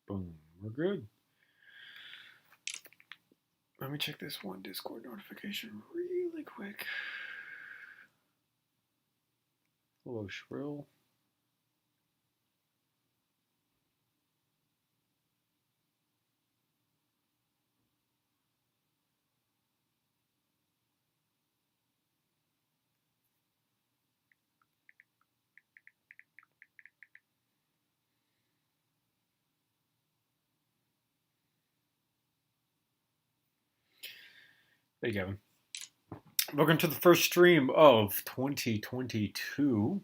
Boom. We're good. Let me check this one Discord notification really quick. Hello, Shrill. Hey, Gavin. Welcome to the first stream of 2022.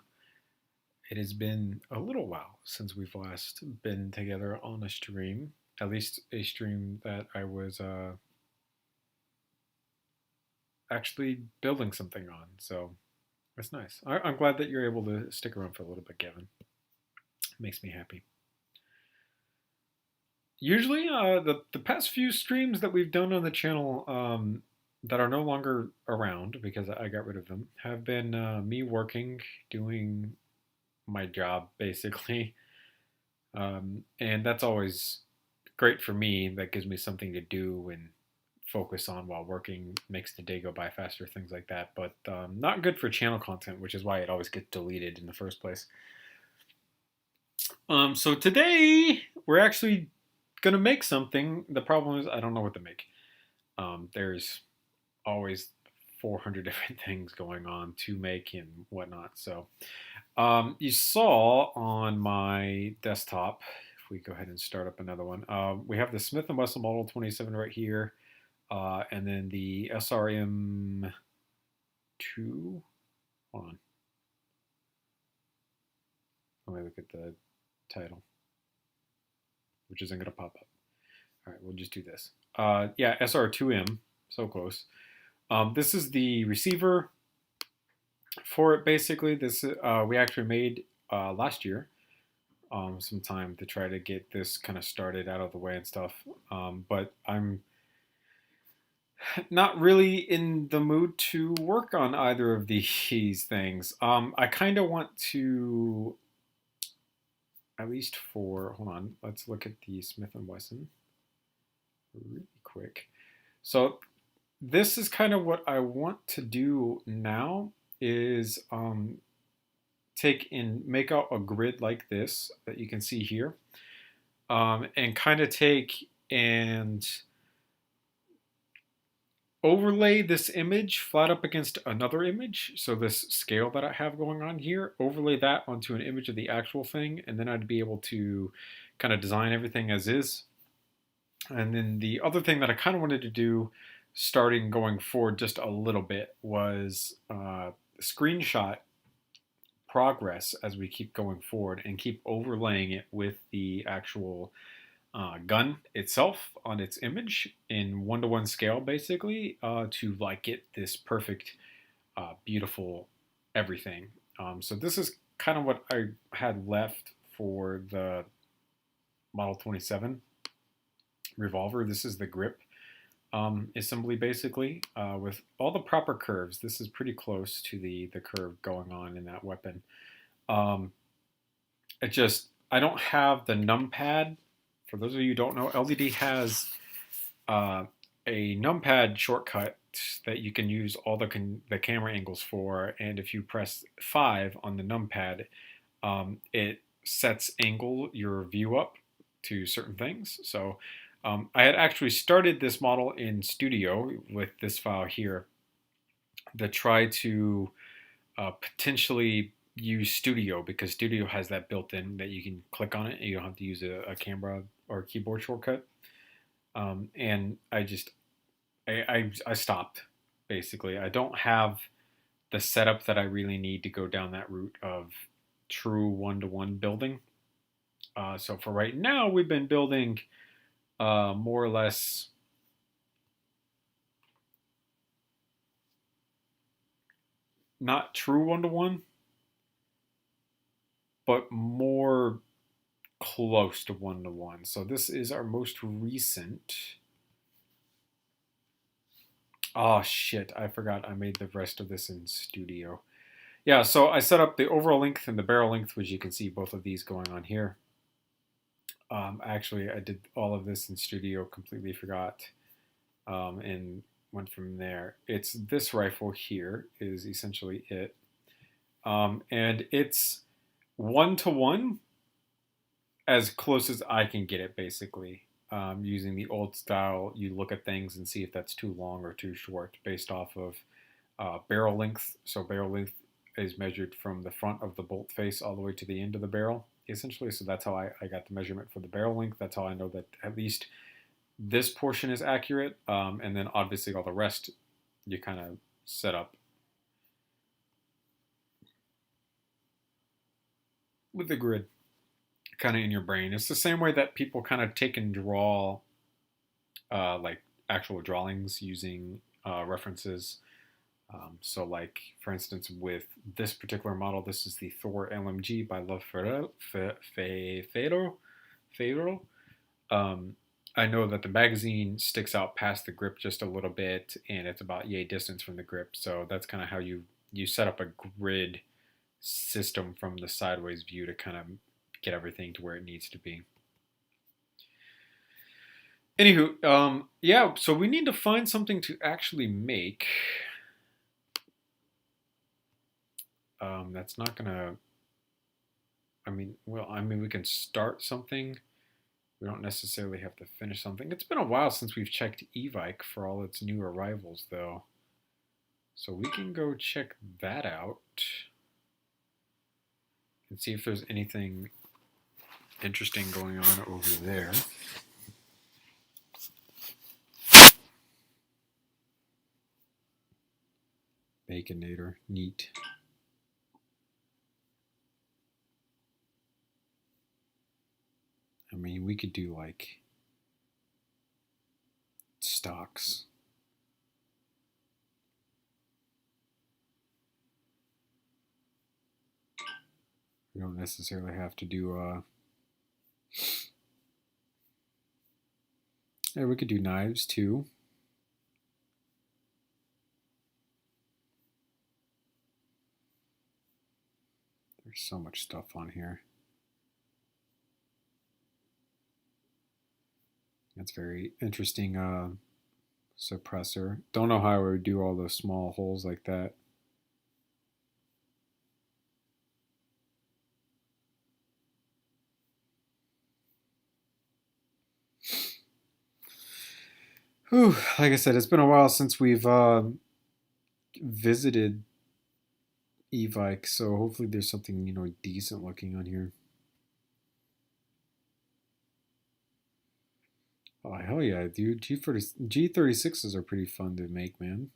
It has been a little while since we've last been together on a stream, at least a stream that I was actually building something on. So that's nice. I'm glad that you're able to stick around for a little bit, Gavin. It makes me happy. Usually, the past few streams that we've done on the channel that are no longer around because I got rid of them have been me working, doing my job basically, and that's always great for me. That gives me something to do and focus on while working, makes the day go by faster, things like that. But not good for channel content, which is why it always gets deleted in the first place. So today we're actually gonna make something. The problem is I don't know what to make. There's always 400 different things going on to make and whatnot. So you saw on my desktop, if we go ahead and start up another one, we have the Smith & Wesson Model 27 right here, and then the SRM2. Hold on. Let me look at the title, which isn't going to pop up. All right, we'll just do this. Yeah, SR2M, so close. This is the receiver for it, basically. This we actually made last year, sometime to try to get this kind of started out of the way and stuff. But I'm not really in the mood to work on either of these things. I kind of want to, at least for, hold on, let's look at the Smith & Wesson really quick. So this is kind of what I want to do now is take and make out a grid like this that you can see here, and kind of take and overlay this image flat up against another image. So this scale that I have going on here, overlay that onto an image of the actual thing, and then I'd be able to kind of design everything as is. And then the other thing that I kind of wanted to do starting going forward just a little bit was screenshot progress as we keep going forward and keep overlaying it with the actual gun itself on its image in 1:1 scale, basically, to like get this perfect, beautiful everything. So this is kind of what I had left for the Model 27 revolver. This is the grip assembly, basically, with all the proper curves. This is pretty close to the curve going on in that weapon. I don't have the numpad. For those of you who don't know, LDD has a numpad shortcut that you can use all the camera angles for, and if you press 5 on the numpad, it sets your view up to certain things. So I had actually started this model in Studio with this file here to try to potentially use Studio, because Studio has that built in that you can click on it and you don't have to use a camera or keyboard shortcut. And I stopped, basically. I don't have the setup that I really need to go down that route of true 1:1 building. So for right now, we've been building more or less not true 1:1, but more close to 1:1. So this is our most recent. Oh shit, I forgot I made the rest of this in Studio. Yeah, so I set up the overall length and the barrel length, which you can see both of these going on here. Actually, I did all of this in Studio, completely forgot, and went from there. It's this rifle here is essentially it. And it's 1-to-1 as close as I can get it, basically. Using the old style, you look at things and see if that's too long or too short based off of barrel length. So barrel length is measured from the front of the bolt face all the way to the end of the barrel, essentially. So that's how I got the measurement for the barrel length. That's how I know that at least this portion is accurate. And then obviously all the rest you kind of set up with the grid kind of in your brain. It's the same way that people kind of take and draw like actual drawings using references. So like, for instance, with this particular model, this is the Thor LMG by Fedor. I know that the magazine sticks out past the grip just a little bit, and it's about yay distance from the grip. So that's kind of how you set up a grid system from the sideways view to kind of get everything to where it needs to be. Anywho, yeah, so we need to find something to actually make. That's not gonna, we can start something. We don't necessarily have to finish something. It's been a while since we've checked Evike for all its new arrivals, though. So we can go check that out and see if there's anything interesting going on over there. Baconator, neat. I mean, we could do like stocks. We don't necessarily have to do yeah, we could do knives too. There's so much stuff on here. That's very interesting suppressor. Don't know how I would do all those small holes like that. Whew, like I said, it's been a while since we've visited Evike, so hopefully there's something, you know, decent looking on here. Oh, hell yeah, dude. G36s are pretty fun to make, man.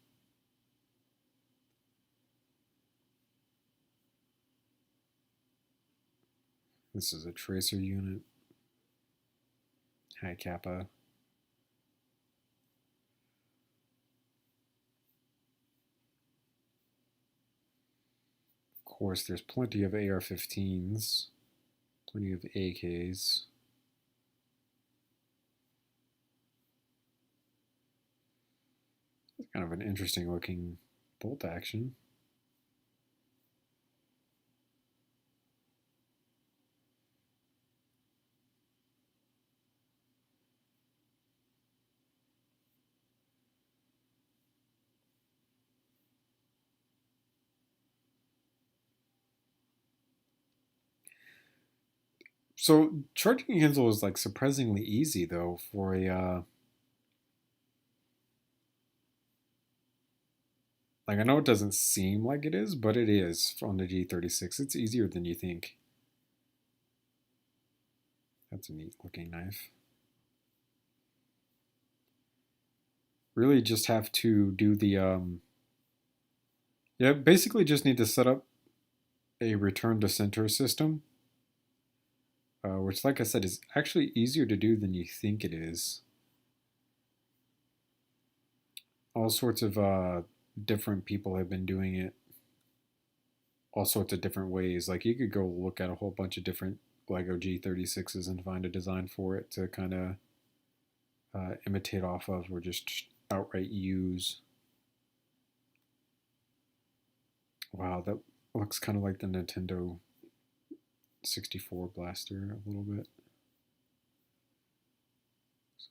This is a tracer unit. High Kappa. Of course, there's plenty of AR-15s. Plenty of AKs. It's kind of an interesting looking bolt action. So charging Hansel is like surprisingly easy though for a like, I know it doesn't seem like it is, but it is on the G36. It's easier than you think. That's a neat looking knife. Really just have to do the yeah, basically just need to set up a return to center system, which, like I said, is actually easier to do than you think it is. All sorts of different people have been doing it all sorts of different ways. Like, you could go look at a whole bunch of different Lego G36s and find a design for it to kind of imitate off of, or just outright use. Wow, that looks kind of like the Nintendo 64 blaster a little bit.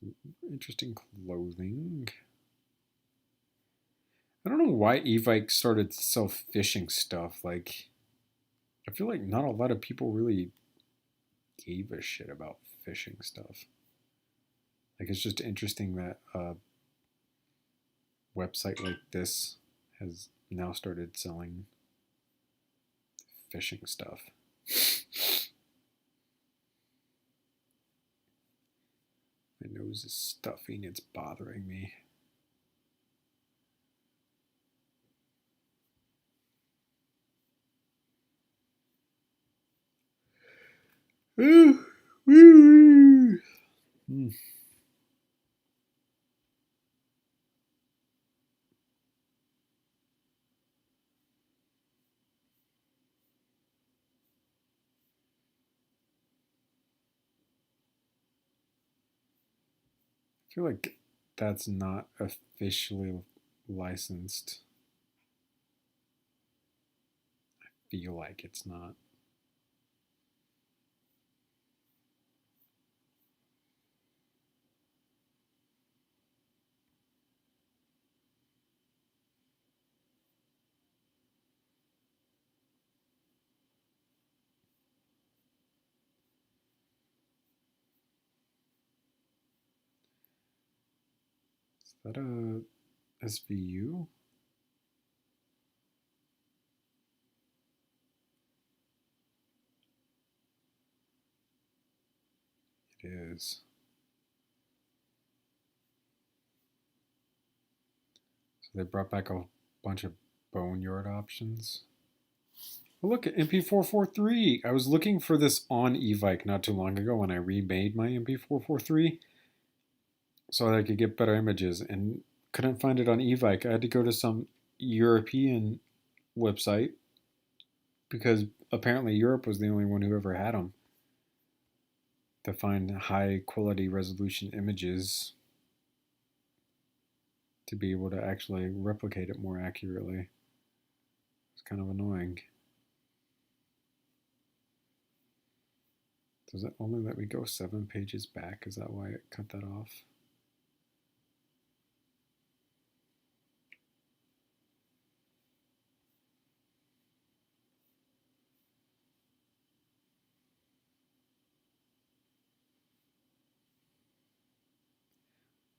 Some interesting clothing. I don't know why Evike started to sell fishing stuff. Like, I feel like not a lot of people really gave a shit about fishing stuff. Like, it's just interesting that a website like this has now started selling fishing stuff. My nose is stuffing, it's bothering me. Ooh, woo, woo. I feel like that's not officially licensed. I feel like it's not. Is that a SVU? It is. So they brought back a bunch of boneyard options. Oh, look at MP443. I was looking for this on Evike not too long ago when I remade my MP443 so that I could get better images and couldn't find it on Evike. I had to go to some European website because apparently Europe was the only one who ever had them to find high quality resolution images to be able to actually replicate it more accurately. It's kind of annoying. Does it only let me go 7 pages back? Is that why it cut that off?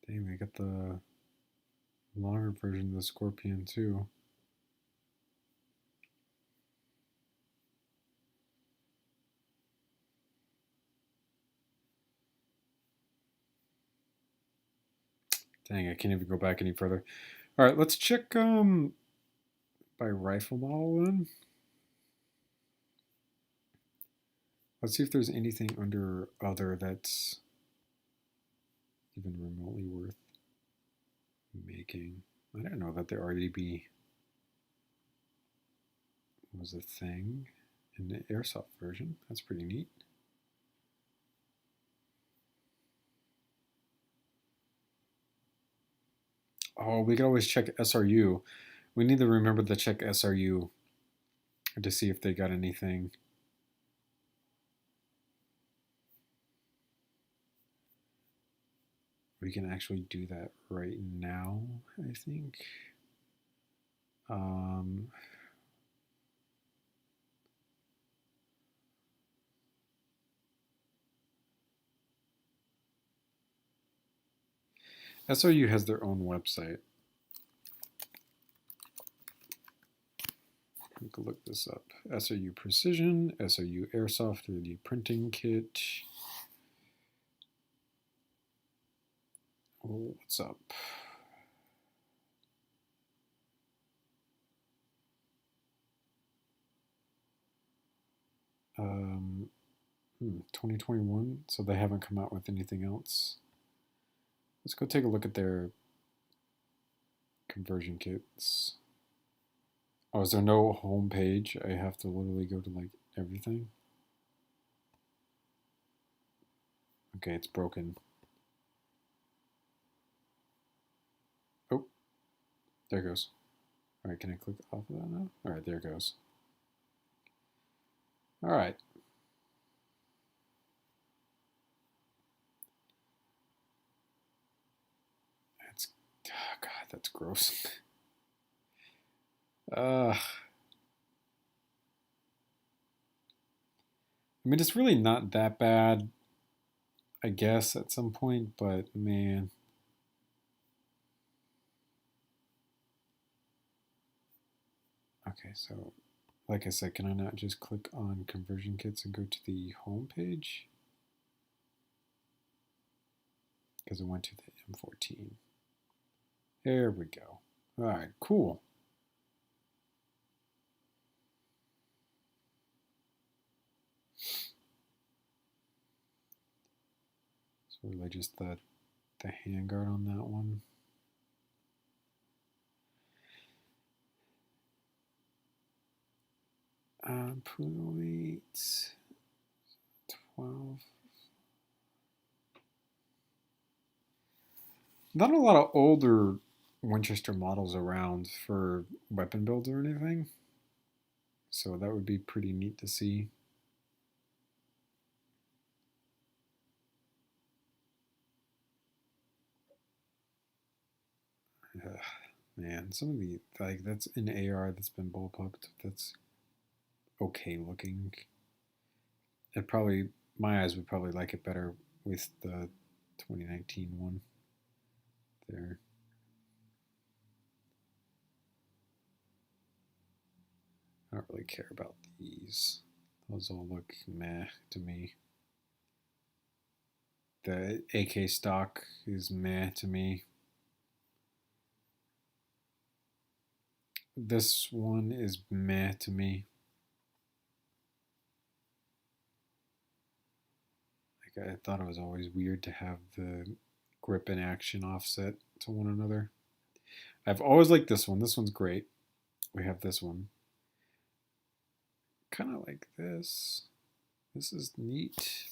Dang, they got the longer version of the Scorpion too. Dang, I can't even go back any further. All right, let's check by rifle model then. Let's see if there's anything under other that's even remotely worth making. I didn't know that the RDB was a thing in the airsoft version. That's pretty neat. Oh, we can always check SRU. We need to remember to check SRU to see if they got anything. We can actually do that right now, I think. SRU has their own website. We can look this up. SRU Precision, SRU Airsoft 3D Printing Kit. Oh, what's up? Um, 2021, so they haven't come out with anything else. Let's go take a look at their conversion kits. Oh, is there no home page? I have to literally go to like everything. Okay, it's broken. Oh, there it goes. All right, can I click off of that now? All right, there it goes. All right. God, that's gross. I mean, it's really not that bad, I guess, at some point, but man. Okay, so like I said, can I not just click on conversion kits and go to the home page? Because it went to the M14. There we go. All right, cool. So really just the handguard on that one. .12. Not a lot of older Winchester models around for weapon builds or anything. So that would be pretty neat to see. Man, some of the, like, that's an AR that's been bullpupped. That's okay looking. It probably, my eyes would probably like it better with the 2019 one there. I don't really care about these. Those all look meh to me. The AK stock is meh to me. This one is meh to me. Like, I thought it was always weird to have the grip and action offset to one another. I've always liked this one. This one's great. We have this one. Kind of like this. This is neat.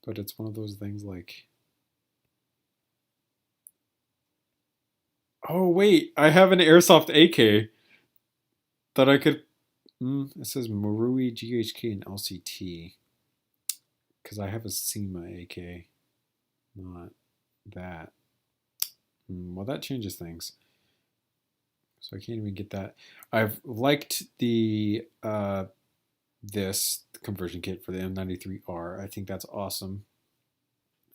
But it's one of those things like, oh wait, I have an airsoft AK that I could, it says Marui, GHK, and LCT. Because I have a CYMA AK, not that. Well, that changes things. So I can't even get that. I've liked the this conversion kit for the M93R. I think that's awesome.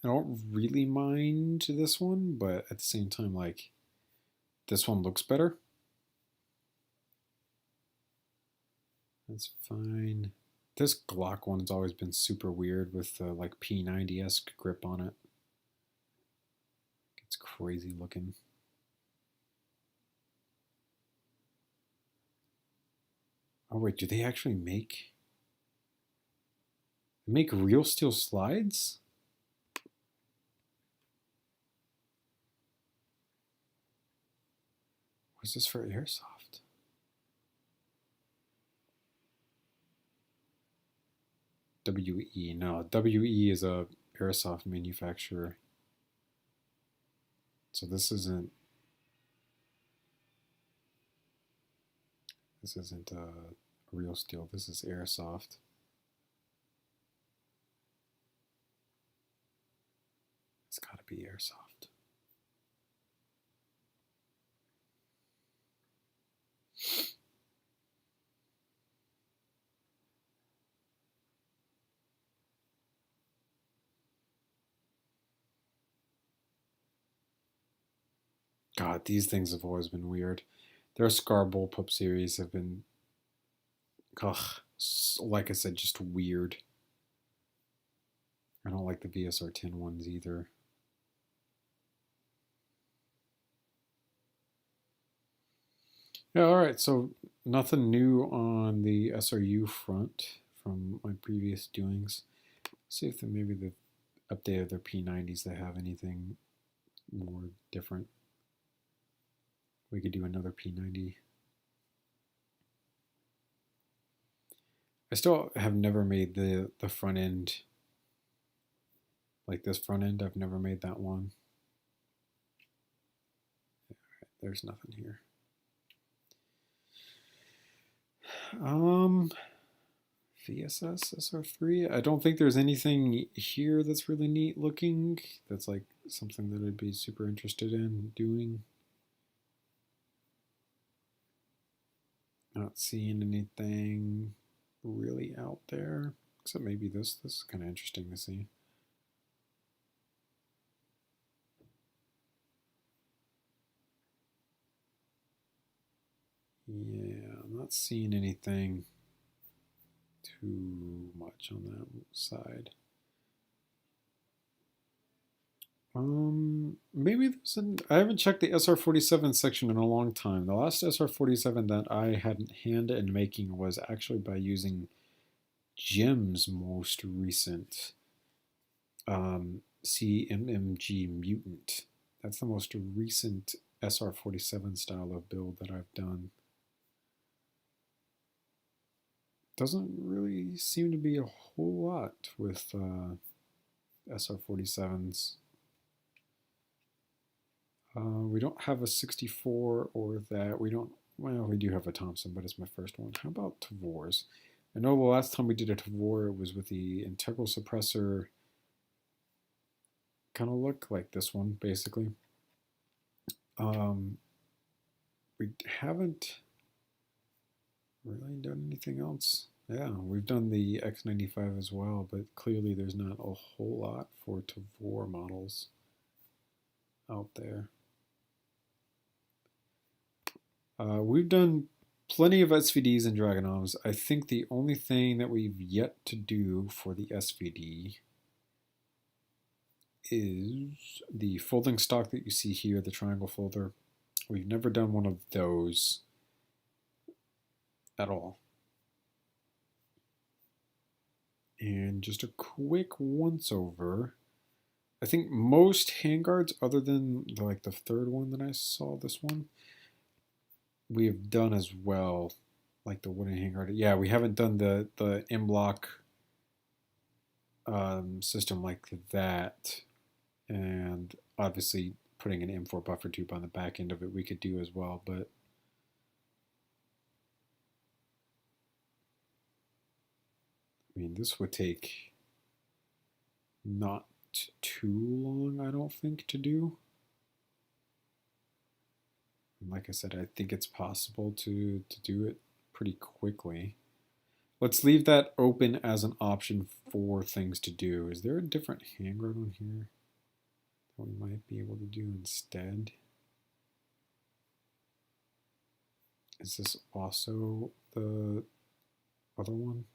I don't really mind this one, but at the same time, like, this one looks better. That's fine. This Glock one has always been super weird with the like P90-esque grip on it. It's crazy looking. Oh wait, do they actually make real steel slides? What's this for airsoft? WE, no, WE is a airsoft manufacturer. So this isn't real steel. This is airsoft. It's got to be airsoft. God, these things have always been weird. Their Scar Bullpup series have been, ugh, like I said, just weird. I don't like the VSR-10 ones either. Yeah, all right, so nothing new on the SRU front from my previous doings. See if maybe the update of their P90s they have anything more different. We could do another P90. I still have never made the front end, like this front end. I've never made that one. All right, there's nothing here. VSS SR3. I don't think there's anything here that's really neat looking. That's like something that I'd be super interested in doing. Not seeing anything really out there, except maybe this. This is kind of interesting to see. Yeah, I'm not seeing anything too much on that side. Maybe there's I haven't checked the SR47 section in a long time. The last SR47 that I had hand in making was actually by using Jim's most recent CMMG Mutant. That's the most recent SR47 style of build that I've done. Doesn't really seem to be a whole lot with SR47s. We don't have a 64 or that. We don't, well, we do have a Thompson, but it's my first one. How about Tavors? I know the last time we did a Tavor, it was with the integral suppressor kind of look like this one, basically. We haven't really done anything else. Yeah, we've done the X95 as well, but clearly there's not a whole lot for Tavor models out there. We've done plenty of SVDs and Dragunovs. I think the only thing that we've yet to do for the SVD is the folding stock that you see here, the triangle folder. We've never done one of those at all. And just a quick once over. I think most handguards, other than like the third one that I saw, this one, we have done as well, like the wooden handguard. Yeah, we haven't done the MLOK system like that, and obviously putting an M4 buffer tube on the back end of it we could do as well, but I mean, this would take not too long, I don't think, to do. And like I said, I think it's possible to do it pretty quickly. Let's leave that open as an option for things to do. Is there a different handguard on here that we might be able to do instead? Is this also the other one?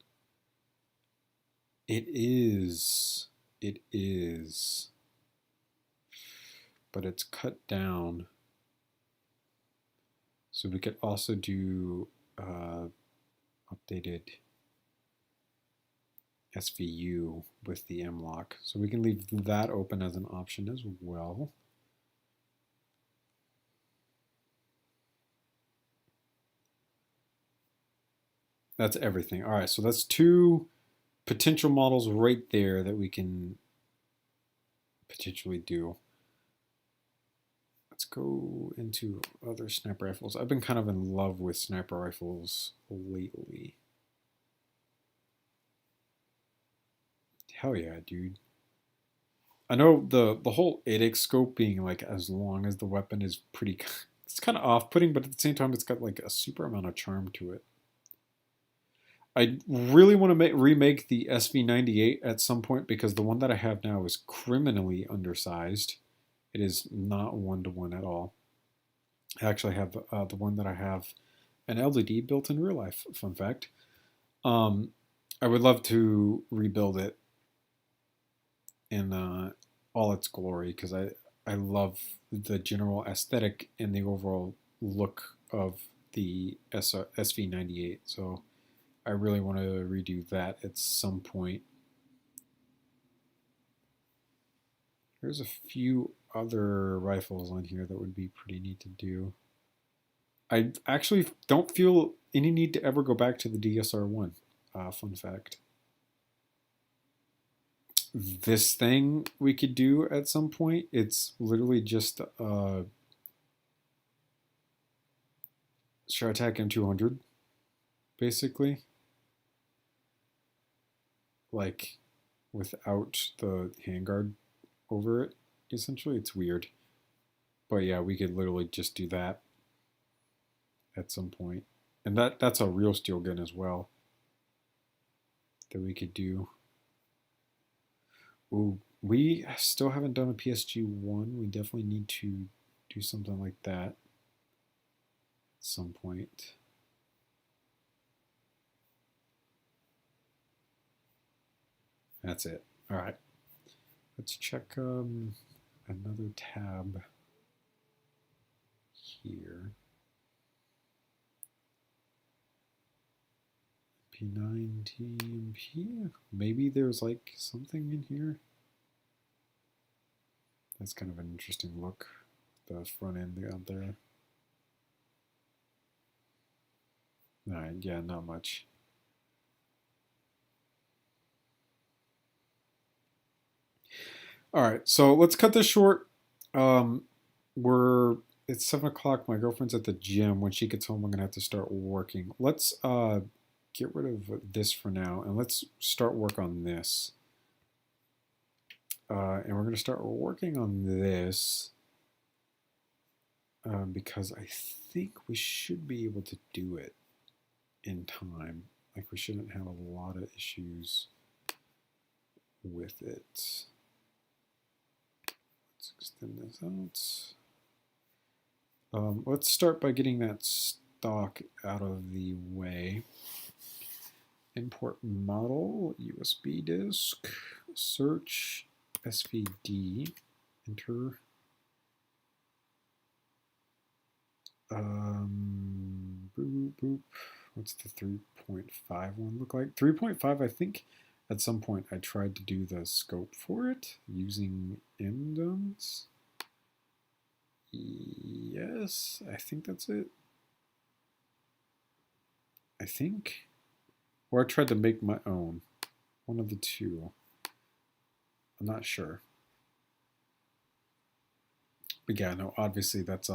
It is. It is. But it's cut down. So we could also do updated SVU with the MLOK. So we can leave that open as an option as well. That's everything. All right, so that's two potential models right there that we can potentially do. Let's go into other sniper rifles. I've been kind of in love with sniper rifles lately. Hell yeah, dude. I know the whole 8x scope being like as long as the weapon is pretty, it's kind of off-putting, but at the same time it's got like a super amount of charm to it. I really want to remake the SV98 at some point because the one that I have now is criminally undersized. It is not one-to-one at all. I actually have the one that I have an LDD built in real life, fun fact. I would love to rebuild it in all its glory because I love the general aesthetic and the overall look of the SV98. So I really want to redo that at some point. There's a few other rifles on here that would be pretty neat to do. I actually don't feel any need to ever go back to the DSR-1. Fun fact. This thing we could do at some point. It's literally just ShareAttack M200, basically. Like, without the handguard over it. essentially it's weird. But yeah, we could literally just do that at some point. And that's a real steel gun as well that we could do. Ooh, we still haven't done a PSG-1. We definitely need to do something like that at some point. That's it. All right. Let's check another tab here. P9 TMP. Maybe there's like something in here. That's kind of an interesting look. The front end out there. Alright, yeah, not much. Alright, so let's cut this short. It's 7 o'clock. My girlfriend's at the gym. When she gets home, I'm gonna have to start working. Let's get rid of this for now, and let's start work on this. And we're gonna start working on this because I think we should be able to do it in time. Like, we shouldn't have a lot of issues with it. Let's extend this out. Let's start by getting that stock out of the way. Import model, USB disk, search, SVD, enter. Boop, boop. What's the 3.5 one look like? 3.5, I think at some point I tried to do the scope for it using MDUNs. Yes, I think that's it. I think. Or I tried to make my own. One of the two. I'm not sure. But yeah, no, obviously that's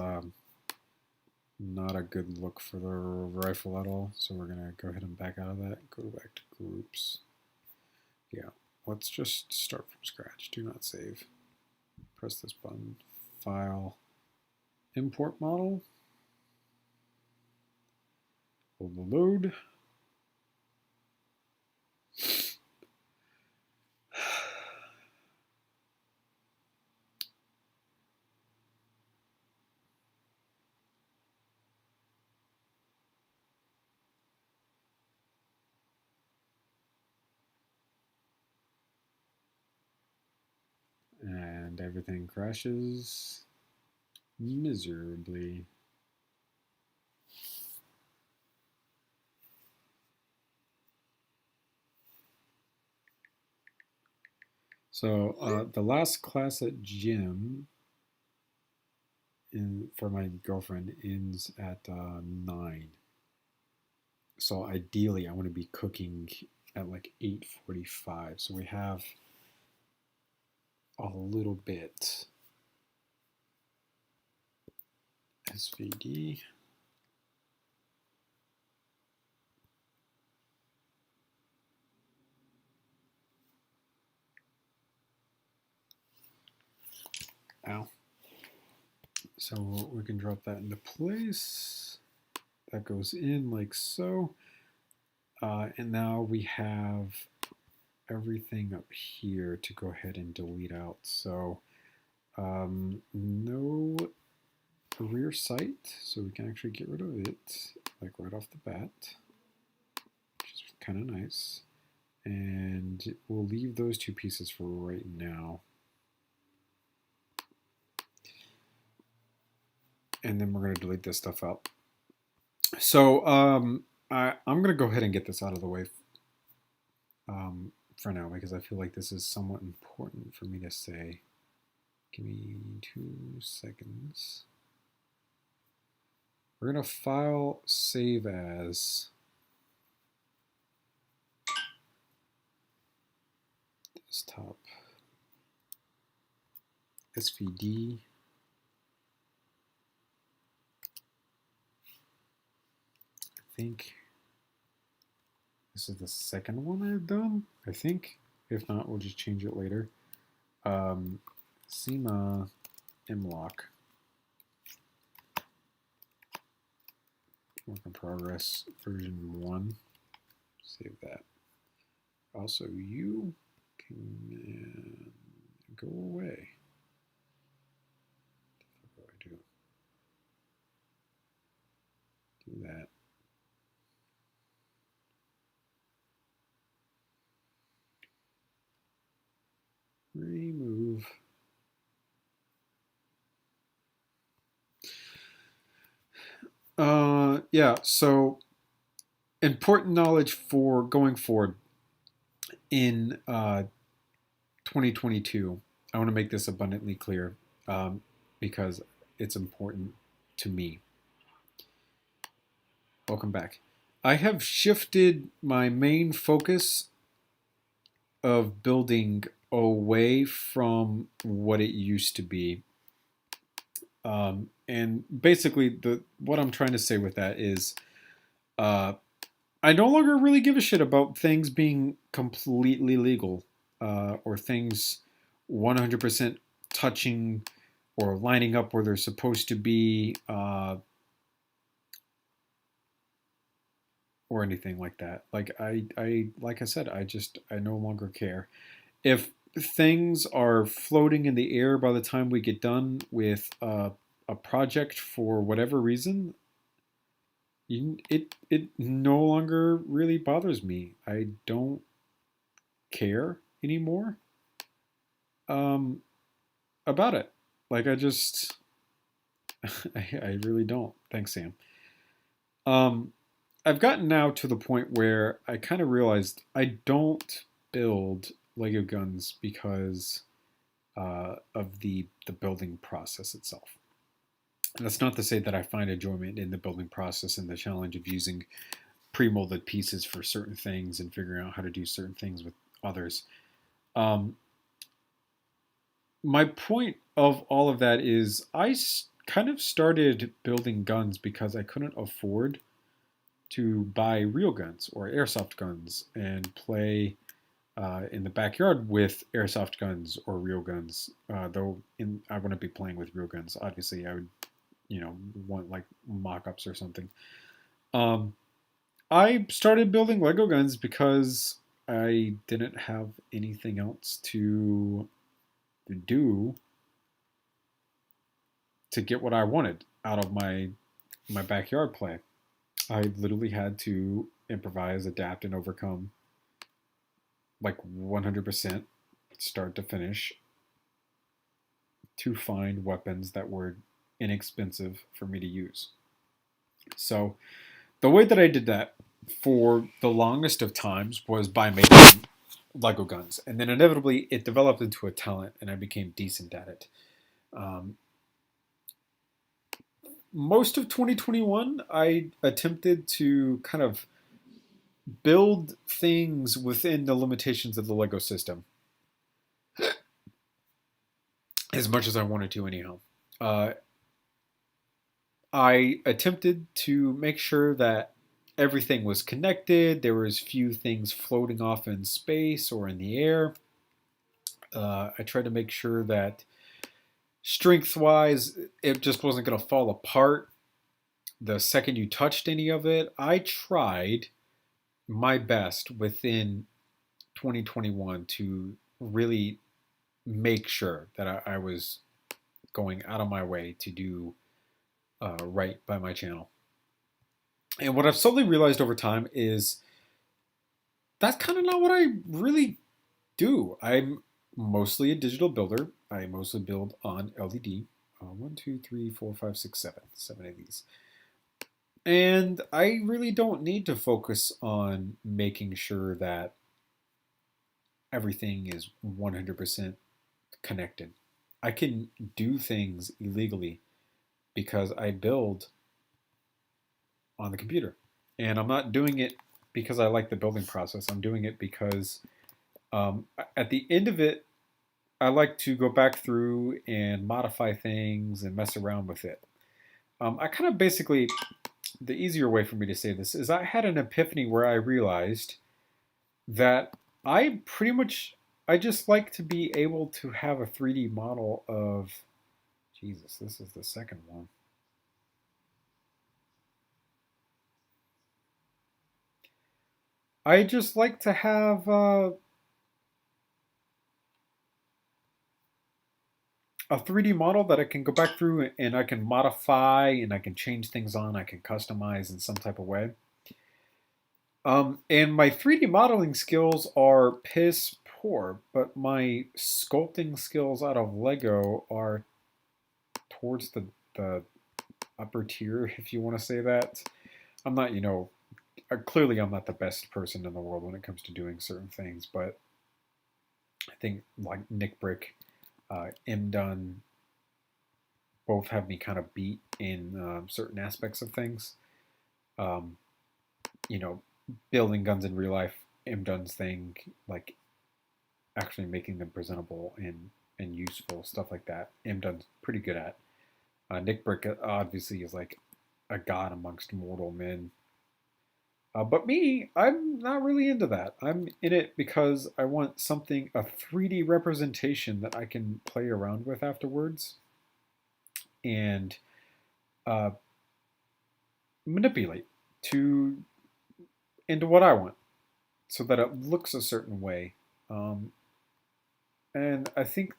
not a good look for the rifle at all. So we're gonna go ahead and back out of that. Go back to groups. Yeah, let's just start from scratch. Do not save. Press this button. File. Import model. Hold the load. And everything crashes miserably. So the last class at gym for my girlfriend ends at 9. So ideally I want to be cooking at like 8:45. So we have a little bit. SVD. Ow. So we can drop that into place. That goes in like so. And now we have everything up here to go ahead and delete out. So no rear sight, so we can actually get rid of it like right off the bat, which is kind of nice. And we'll leave those two pieces for right now. And then we're going to delete this stuff out. So I'm going to go ahead and get this out of the way for now, because I feel like this is somewhat important for me to say. Give me 2 seconds. We're going to file save as desktop SVD. I think this is the second one I've done, I think. If not, we'll just change it later. CYMA MLOK. Work in progress, version 1. Save that. Also, you can go away. What do I do? Do that. Remove. Yeah, so important knowledge for going forward in 2022. I want to make this abundantly clear because it's important to me. Welcome back. I have shifted my main focus of building away from what it used to be. And basically, what I'm trying to say with that is I no longer really give a shit about things being completely legal or things 100% touching or lining up where they're supposed to be or anything like that. Like like I said, I no longer care. If things are floating in the air by the time we get done with a project for whatever reason, it no longer really bothers me. I don't care anymore about it. Like I just, I really don't. Thanks, Sam. I've gotten now to the point where I kind of realized I don't build Lego guns because of the building process itself. And that's not to say that I find enjoyment in the building process and the challenge of using pre-molded pieces for certain things and figuring out how to do certain things with others. My point of all of that is I kind of started building guns because I couldn't afford to buy real guns or airsoft guns and play in the backyard with airsoft guns or real guns. Though I wouldn't be playing with real guns. Obviously, I would, want like mock-ups or something. I started building Lego guns because I didn't have anything else to do to get what I wanted out of my backyard play. I literally had to improvise, adapt, and overcome like 100% start to finish to find weapons that were inexpensive for me to use. So the way that I did that for the longest of times was by making Lego guns. And then inevitably it developed into a talent and I became decent at it. Most of 2021, I attempted to kind of build things within the limitations of the Lego system. As much as I wanted to, anyhow. I attempted to make sure that everything was connected. There was few things floating off in space or in the air. I tried to make sure that strength-wise, it just wasn't going to fall apart the second you touched any of it. I tried my best within 2021 to really make sure that I was going out of my way to do right by my channel. And what I've slowly realized over time is that's kind of not what I really do. I'm mostly a digital builder. I mostly build on LED. 1, 2, 3, 4, 5, 6, 7. 7 of these. And I really don't need to focus on making sure that everything is 100% connected. I can do things illegally because I build on the computer. And I'm not doing it because I like the building process. I'm doing it because at the end of it, I like to go back through and modify things and mess around with it. I kind of basically, the easier way for me to say this is I had an epiphany where I realized that I pretty much I just like to be able to have a 3D model of, Jesus, this is the second one. I just like to have a 3D model that I can go back through and I can modify and I can change things on, I can customize in some type of way. And my 3D modeling skills are piss poor, but my sculpting skills out of Lego are towards the upper tier, if you want to say that. I'm not, clearly I'm not the best person in the world when it comes to doing certain things, but I think like Nick Brick, MDUN, both have me kind of beat in certain aspects of things. Um, you know, building guns in real life, MDUN's thing, like actually making them presentable and useful, stuff like that. MDUN's pretty good at. Nick Brick obviously is like a god amongst mortal men. But me, I'm not really into that. I'm in it because I want something, a 3D representation that I can play around with afterwards and uh, manipulate to into what I want so that it looks a certain way. And I think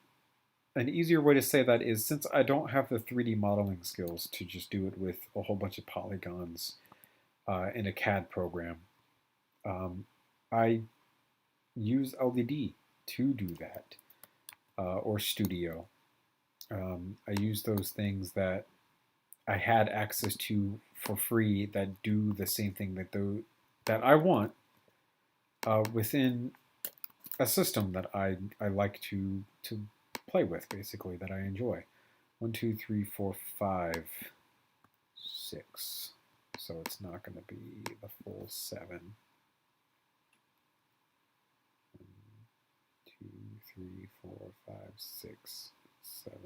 an easier way to say that is since I don't have the 3D modeling skills to just do it with a whole bunch of polygons in a CAD program, I use LVD to do that, or Studio. I use those things that I had access to for free that do the same thing that I want within a system that I like to play with, basically, that I enjoy. 1, 2, 3, 4, 5, 6. So it's not going to be the full 7. 1, 2, 3, 4, 5, 6, 7.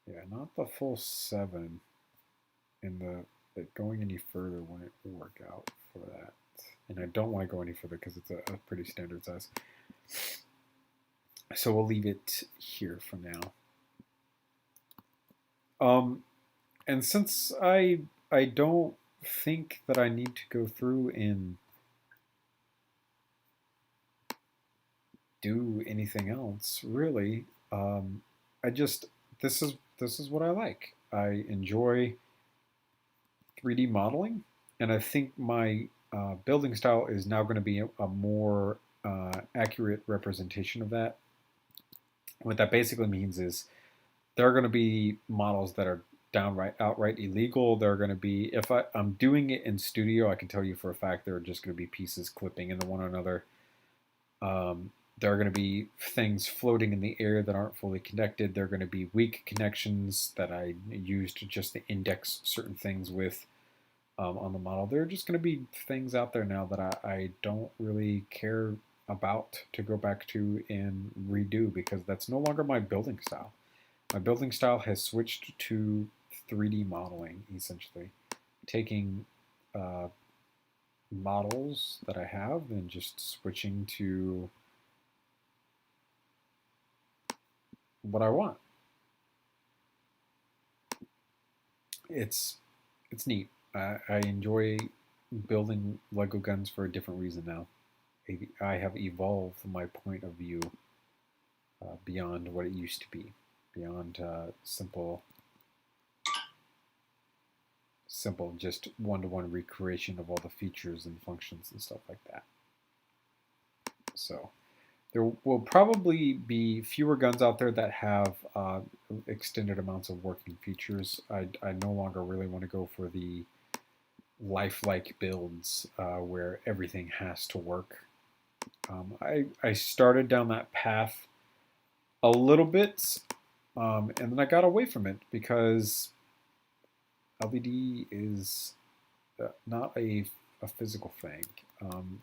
Yeah, not the full 7. And going any further wouldn't work out for that. And I don't want to go any further because it's a pretty standard size. So we'll leave it here for now. And since I don't think that I need to go through and do anything else really, this is what I like. I enjoy 3D modeling, and I think my building style is now going to be a more accurate representation of that. What that basically means is there are going to be models that are outright illegal. There are going to be, if I'm doing it in Studio, I can tell you for a fact there are just going to be pieces clipping into one another. There are going to be things floating in the air that aren't fully connected. There are going to be weak connections that I used just to index certain things with on the model. There are just going to be things out there now that I don't really care about to go back to and redo because that's no longer my building style. My building style has switched to 3D modeling, essentially. Taking models that I have and just switching to what I want. It's neat. I enjoy building Lego guns for a different reason now. I have evolved my point of view beyond what it used to be, beyond simple just one-to-one recreation of all the features and functions and stuff like that. So there will probably be fewer guns out there that have extended amounts of working features. I no longer really want to go for the lifelike builds where everything has to work. I started down that path a little bit, and then I got away from it because LVD is not a physical thing.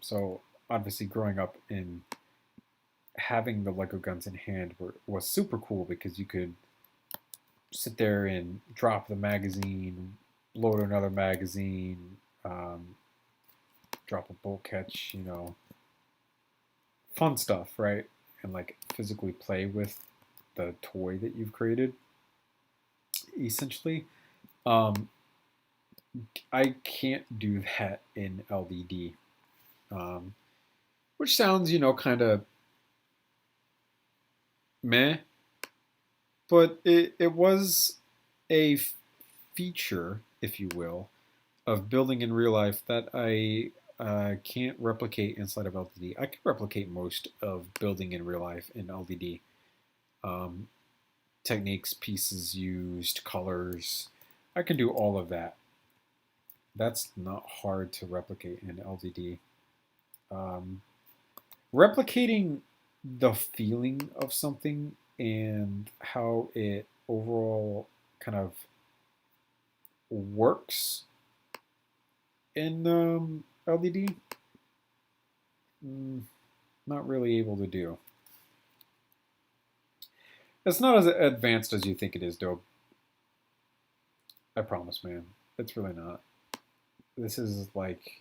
So obviously growing up in having the Lego guns in hand was super cool because you could sit there and drop the magazine, load another magazine, drop a bolt catch, fun stuff, right? and like physically play with the toy that you've created, essentially. I can't do that in LDD, which sounds, kind of meh, but it was a feature, if you will, of building in real life that I can't replicate inside of LDD. I can replicate most of building in real life in LDD. Techniques, pieces used, colors. I can do all of that. That's not hard to replicate in LDD. Replicating the feeling of something and how it overall kind of works in LDD, not really able to do. It's not as advanced as you think it is, though. I promise, man. It's really not. This is like,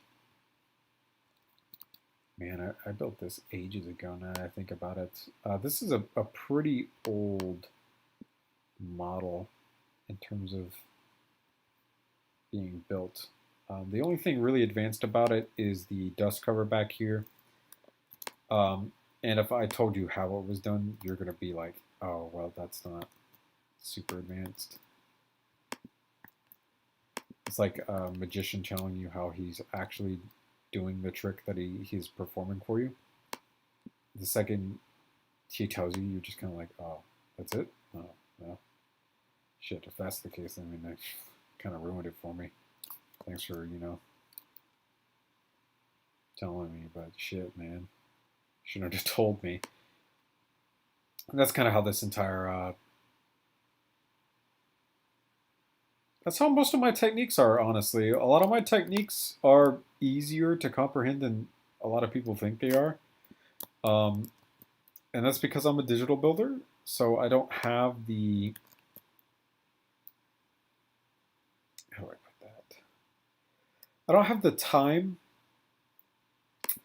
man, I built this ages ago now that I think about it. This is a pretty old model in terms of being built. The only thing really advanced about it is the dust cover back here. And if I told you how it was done, you're going to be like, oh, well, that's not super advanced. It's like a magician telling you how he's actually doing the trick that he's performing for you. The second he tells you, you're just kind of like, oh, that's it? Oh, well, shit, if that's the case, I mean, that kind of ruined it for me. Thanks for, telling me, but shit, man. Shouldn't have just told me. And that's kind of how this entire, that's how most of my techniques are, honestly. A lot of my techniques are easier to comprehend than a lot of people think they are. And that's because I'm a digital builder, so I don't have the, how do I put that? I don't have the time.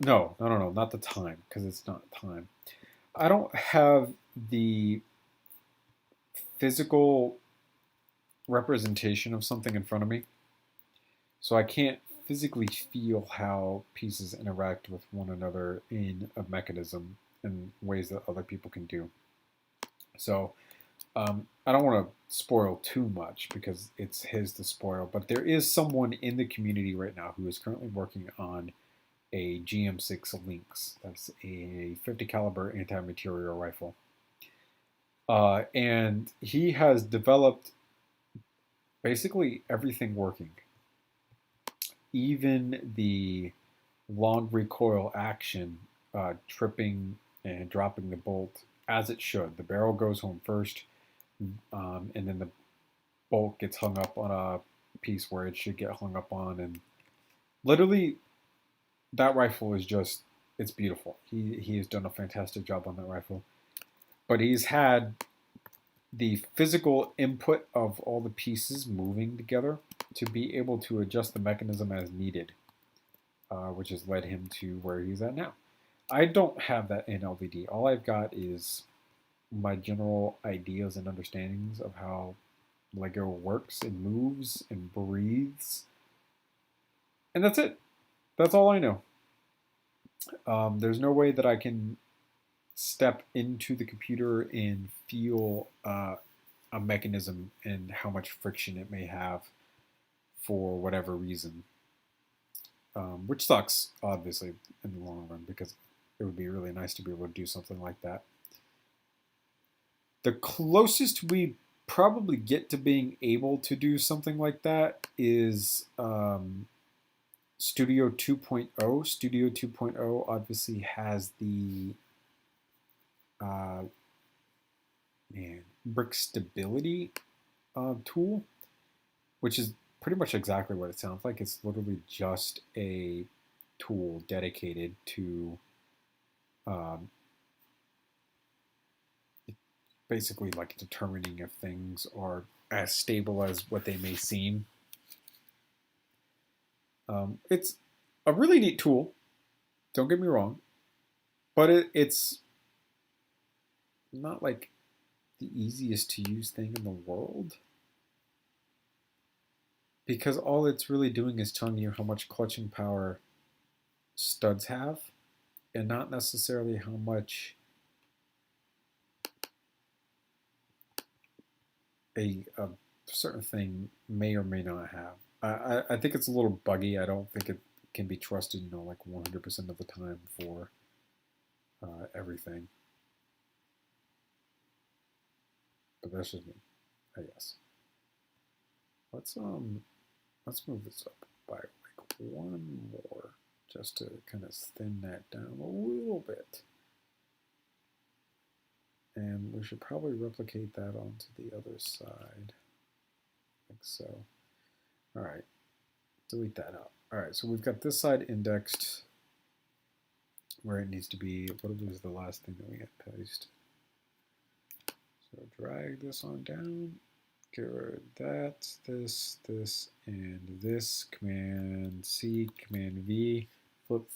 No, not the time, because it's not time. I don't have the physical representation of something in front of me, so I can't physically feel how pieces interact with one another in a mechanism in ways that other people can do. So I don't want to spoil too much because it's his to spoil, but there is someone in the community right now who is currently working on a Gm6 Lynx. That's a 50 caliber anti-material rifle. And he has developed basically everything working. Even the long recoil action, tripping and dropping the bolt as it should. The barrel goes home first, and then the bolt gets hung up on a piece where it should get hung up on. And literally, that rifle is just, it's beautiful. He has done a fantastic job on that rifle. But he's had the physical input of all the pieces moving together to be able to adjust the mechanism as needed, which has led him to where he's at now. I don't have that in LVD. All I've got is my general ideas and understandings of how Lego works and moves and breathes. And that's it. That's all I know. There's no way that I can step into the computer and feel a mechanism and how much friction it may have for whatever reason. Which sucks, obviously, in the long run, because it would be really nice to be able to do something like that. The closest we probably get to being able to do something like that is Studio 2.0. Studio 2.0 obviously has the brick stability tool, which is pretty much exactly what it sounds like. It's literally just a tool dedicated to basically like determining if things are as stable as what they may seem. It's a really neat tool, don't get me wrong, but it's not like the easiest to use thing in the world, because all it's really doing is telling you how much clutching power studs have, and not necessarily how much a certain thing may or may not have. I think it's a little buggy. I don't think it can be trusted, like 100% of the time for everything. But that's just me, I guess. Let's move this up by like one more, just to kind of thin that down a little bit. And we should probably replicate that onto the other side, like so. All right, delete that out. All right, so we've got this side indexed where it needs to be. What is the last thing that we had placed? So drag this on down, get rid of that, this, and this. Command C, Command V,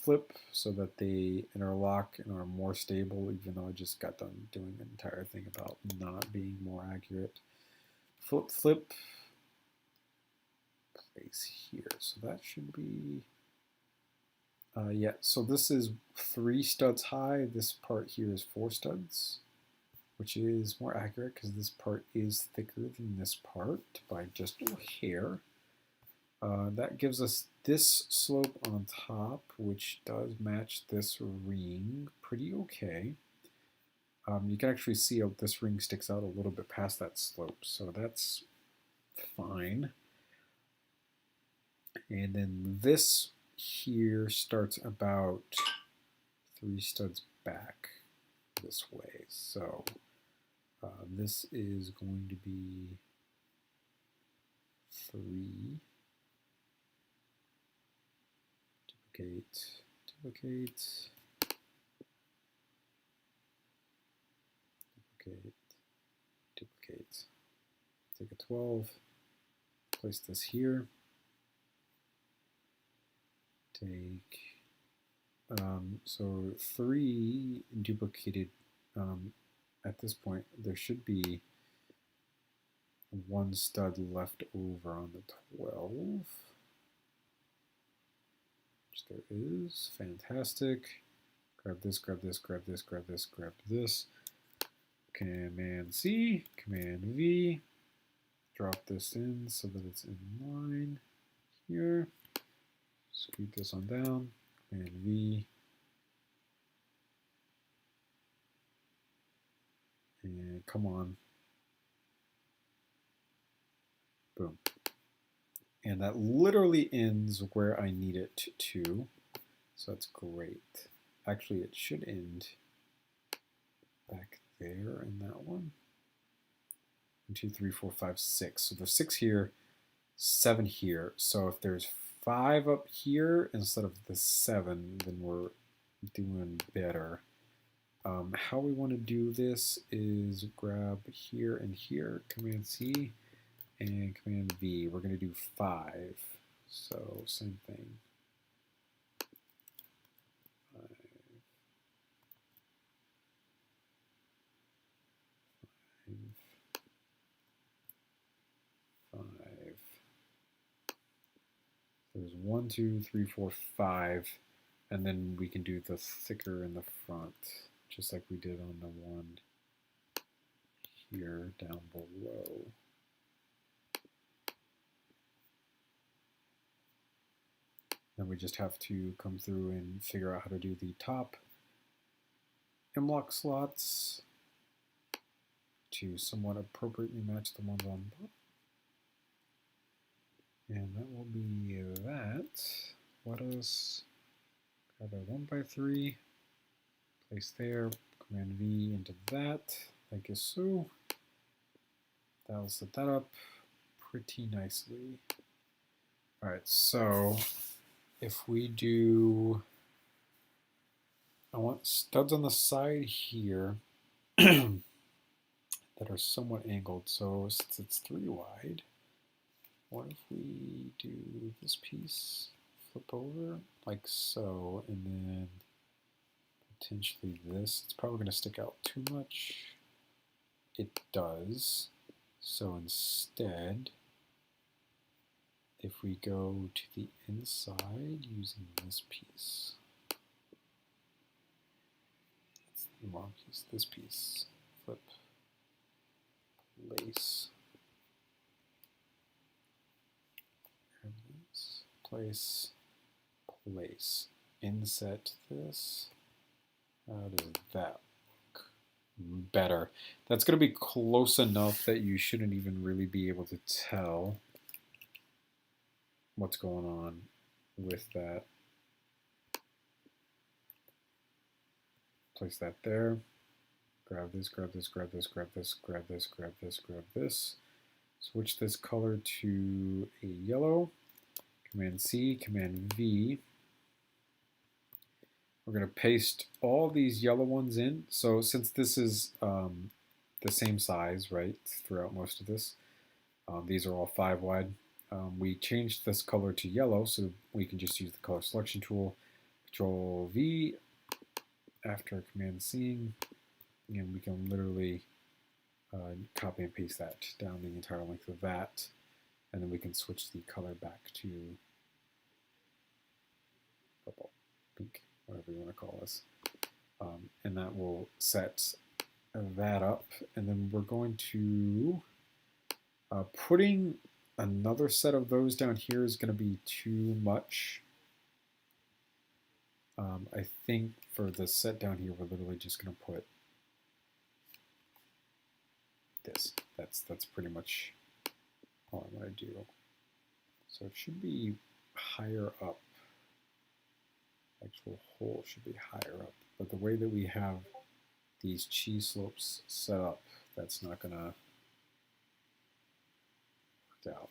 flip, so that they interlock and are more stable, even though I just got done doing an entire thing about not being more accurate. Flip, place here. So that should be, yeah, so this is 3 studs high. This part here is 4 studs, which is more accurate because this part is thicker than this part by just a hair. That gives us this slope on top, which does match this ring pretty okay. You can actually see how this ring sticks out a little bit past that slope, so that's fine. And then this here starts about 3 studs back this way. So this is going to be 3. Duplicate. Take a 12, place this here. Take, so 3 duplicated, at this point, there should be 1 stud left over on the 12. Which there is. Fantastic. Grab this, grab this, grab this, grab this, grab this. Command C, Command V. Drop this in so that it's in line here. Scoot this on down. Command V. And come on. Boom. And that literally ends where I need it to. So that's great. Actually, it should end back there in that one. 1, 2, 3, 4, 5, 6. So there's 6 here, 7 here. So if there's 5 up here instead of the 7, then we're doing better. How we want to do this is grab here and here, Command C and Command V. We're going to do 5. So same thing. 5. There's 1, 2, 3, 4, 5, and then we can do the thicker in the front, just like we did on the one here down below. Then we just have to come through and figure out how to do the top MLOK slots to somewhat appropriately match the ones on top. And that will be that. Let us grab a 1x3, place there, Command V into that, like so. That'll set that up pretty nicely. All right, so if we do, I want studs on the side here that are somewhat angled. So since it's 3 wide, what if we do this piece, flip over like so, and then potentially this? It's probably going to stick out too much. it does. So instead, if we go to the inside using this piece, that's the wrong piece, this piece, flip, place, place, place, inset this. How does that look? Better. That's going to be close enough that you shouldn't even really be able to tell what's going on with that. Place that there. Grab this, grab this, grab this, grab this, grab this, grab this, grab this. Switch this color to a yellow. Command C, Command V. We're going to paste all these yellow ones in. So since this is the same size, right, throughout most of this, these are all 5 wide. We changed this color to yellow, so we can just use the color selection tool. Control V after Command C, and we can literally copy and paste that down the entire length of that, and then we can switch the color back to purple, pink, whatever you want to call this, and that will set that up. And then we're going to putting another set of those down here is going to be too much. I think for the set down here, we're literally just going to put this. That's pretty much all I'm going to do. So it should be higher up. Actual hole should be higher up. But the way that we have these cheese slopes set up, that's not going to work out.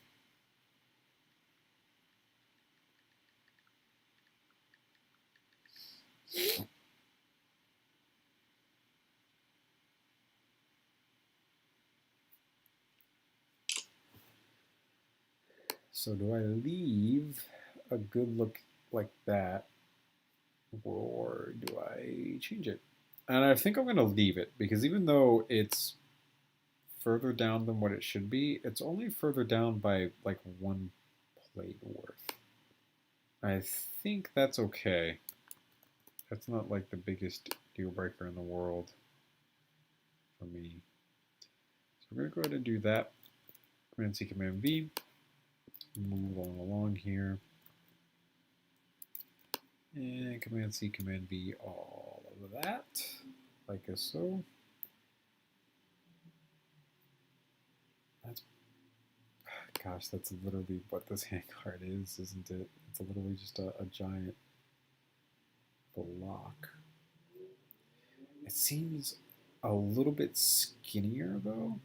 So do I leave a good look like that, or do I change it? And I think I'm going to leave it, because even though it's further down than what it should be, it's only further down by like 1 plate worth. I think that's okay. That's not like the biggest deal breaker in the world for me. So we're going to go ahead and do that. Command C, Command V. Move on along here. And Command C, Command V, all of that, like so. That's, gosh, that's literally what this handcart is, isn't it? It's literally just a giant block. It seems a little bit skinnier though,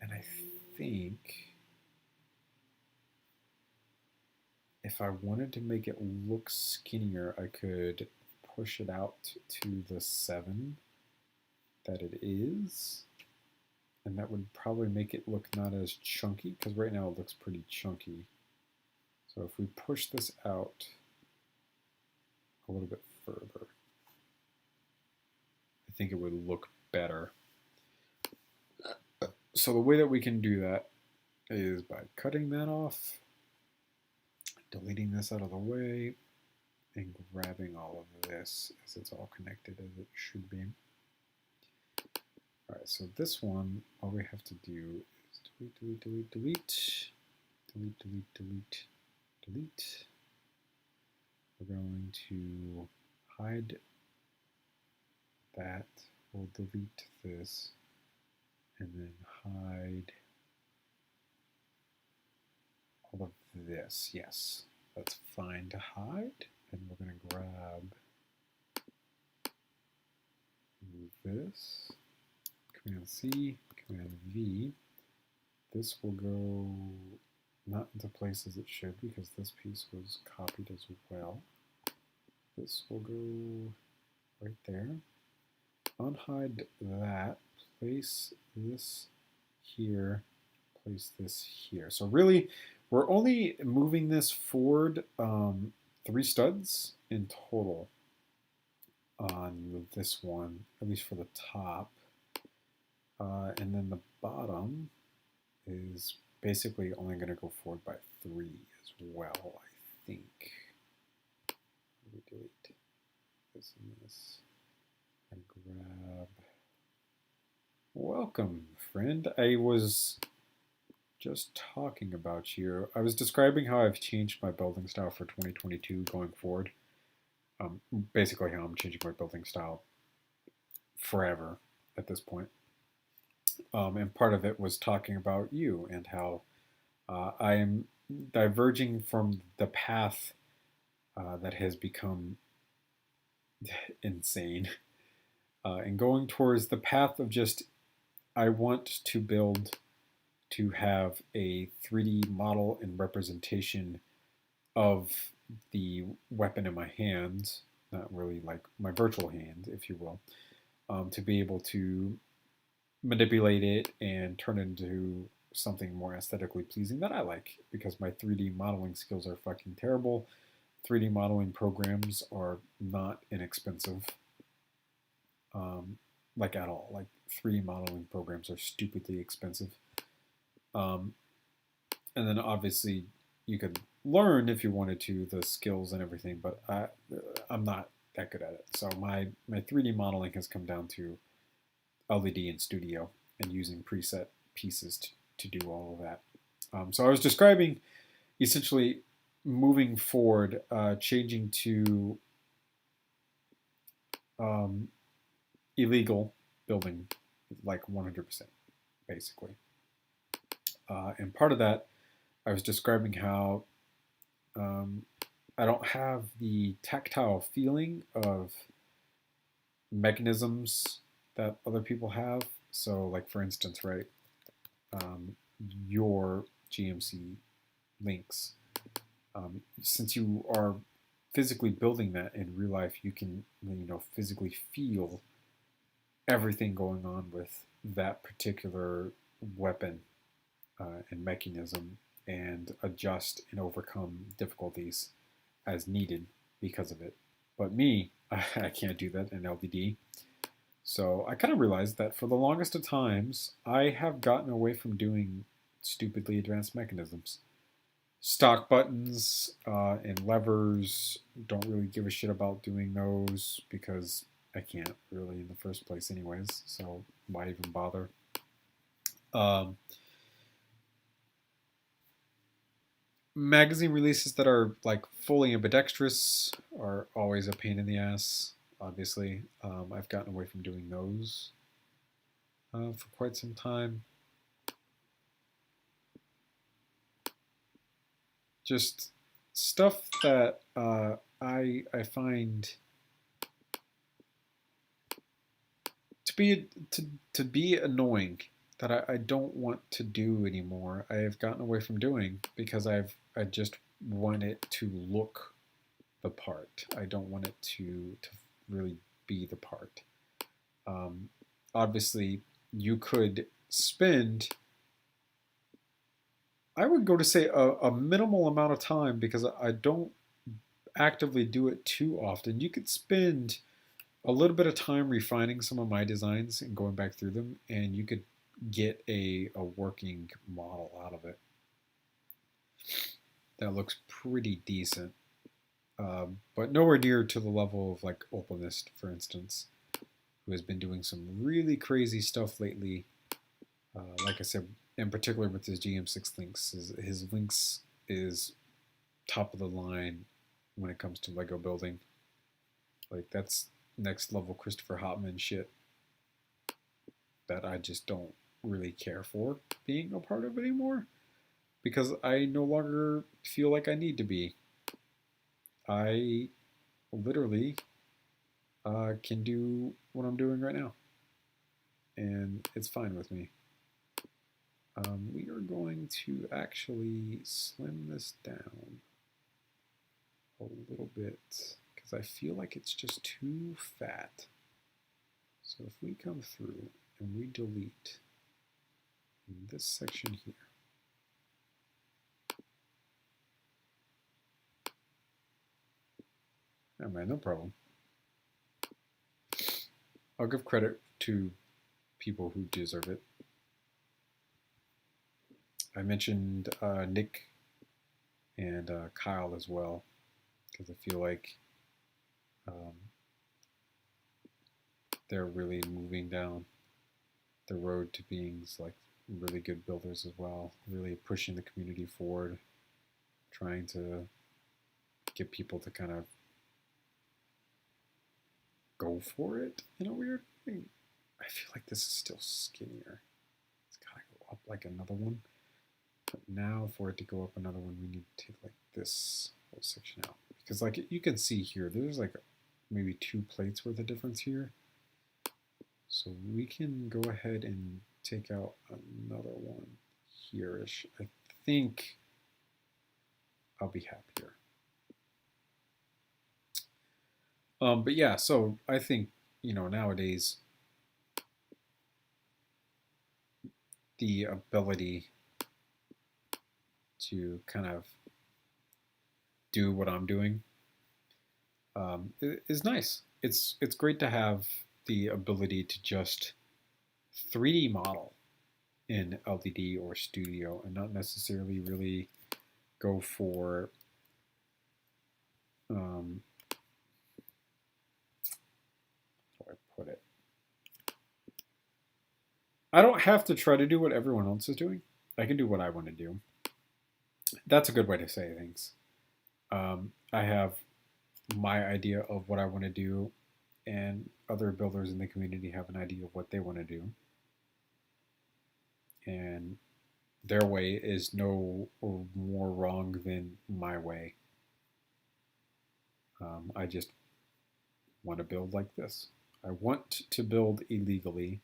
and I think if I wanted to make it look skinnier, I could push it out to the 7 that it is, and that would probably make it look not as chunky, because right now it looks pretty chunky. So if we push this out a little bit further, I think it would look better. So the way that we can do that is by cutting that off, deleting this out of the way, and grabbing all of this as it's all connected as it should be. All right, so this one, all we have to do is delete, delete, delete, delete, delete, delete, delete, delete. We're going to hide that. We'll delete this, and then hide all of this. Yes, that's fine to hide. And we're going to grab this, Command C, Command V. This will go not into place as it should, because this piece was copied as well. This will go right there. Unhide that, place this here, place this here. So really, we're only moving this forward 3 studs in total on this one, at least for the top. And then the bottom is basically only going to go forward by 3 as well, I think. Let me delete this and this and grab. Welcome, friend. I was just talking about you. I was describing how I've changed my building style for 2022 going forward. Basically how I'm changing my building style forever at this point. And part of it was talking about you and how I am diverging from the path that has become insane and going towards the path of just I want to build to have a 3D model and representation of the weapon in my hand, not really like my virtual hand, if you will, to be able to manipulate it and turn it into something more aesthetically pleasing that I like, because my 3D modeling skills are fucking terrible. 3D modeling programs are not inexpensive, like at all. Like 3D modeling programs are stupidly expensive. And then obviously you could learn if you wanted to the skills and everything, but I'm not that good at it. So my 3D modeling has come down to LED and Studio and using preset pieces to do all of that. So I was describing essentially moving forward, changing to illegal building, like 100%, basically. And part of that, I was describing how I don't have the tactile feeling of mechanisms that other people have. So, like for instance, right, your Gm6 Lynx, since you are physically building that in real life, you can physically feel everything going on with that particular weapon and mechanism, and adjust and overcome difficulties as needed because of it. But me, I can't do that in LVD. So I kind of realized that for the longest of times, I have gotten away from doing stupidly advanced mechanisms. Stock buttons and levers, don't really give a shit about doing those because I can't really in the first place anyways, so why even bother? Magazine releases that are like fully ambidextrous are always a pain in the ass, obviously. I've gotten away from doing those for quite some time. Just stuff that I find to be annoying, that I don't want to do anymore. I have gotten away from doing because I just want it to look the part. I don't want it to really be the part. Obviously, you could spend, I would go to say a minimal amount of time, because I don't actively do it too often. You could spend a little bit of time refining some of my designs and going back through them, and you could get a working model out of it that looks pretty decent, but nowhere near to the level of like Opalist, for instance, who has been doing some really crazy stuff lately. Like I said, in particular with his Gm6 Lynx, his Lynx is top of the line when it comes to Lego building. Like that's next level Christopher Hopman shit that I just don't really care for being a part of anymore, because I no longer feel like I need to be. I literally can do what I'm doing right now, and it's fine with me. We are going to actually slim this down a little bit because I feel like it's just too fat. So if we come through and we delete this section here, oh man, no problem. I'll give credit to people who deserve it. I mentioned Nick and Kyle as well, because I feel like they're really moving down the road to being like really good builders as well, really pushing the community forward, trying to get people to kind of go for it in a weird thing. I feel like this is still skinnier. It's gotta go up like another one. But now for it to go up another one, we need to take like this whole section out. Because like you can see here, there's like maybe 2 plates worth of difference here. So we can go ahead and take out another one here-ish. I think I'll be happier. But yeah, so I think, you know, nowadays the ability to kind of do what I'm doing is nice. It's great to have the ability to just 3D model in LDD or Studio and not necessarily really go for how do I put it? I don't have to try to do what everyone else is doing. I can do what I want to do. That's a good way to say things. I have my idea of what I want to do, and other builders in the community have an idea of what they want to do. And their way is no more wrong than my way. I just want to build like this. I want to build illegally.